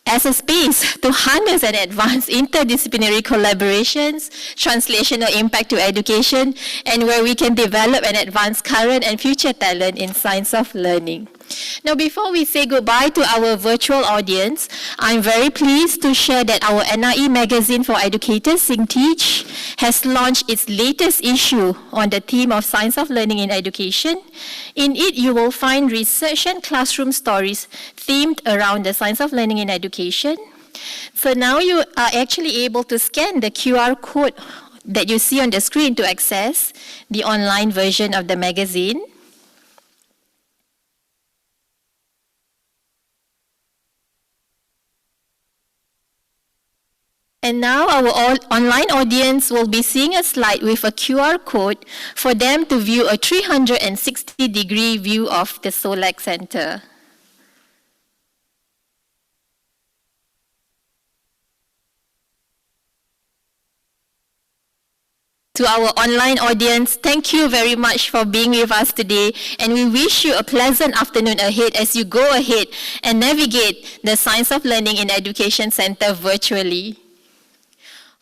as a space to harness and advance interdisciplinary collaborations, translational impact to education, and where we can develop and advance current and future talent in science of learning. Now, before we say goodbye to our virtual audience, I'm very pleased to share that our NIE magazine for educators, Sing Teach, has launched its latest issue on the theme of science of learning in education. In it, you will find research and classroom stories themed around the science of learning in education. So now you are actually able to scan the QR code that you see on the screen to access the online version of the magazine. And now our online audience will be seeing a slide with a QR code for them to view a 360-degree view of the SoLEC Center. To our online audience, thank you very much for being with us today, and we wish you a pleasant afternoon ahead as you go ahead and navigate the Science of Learning in Education Center virtually.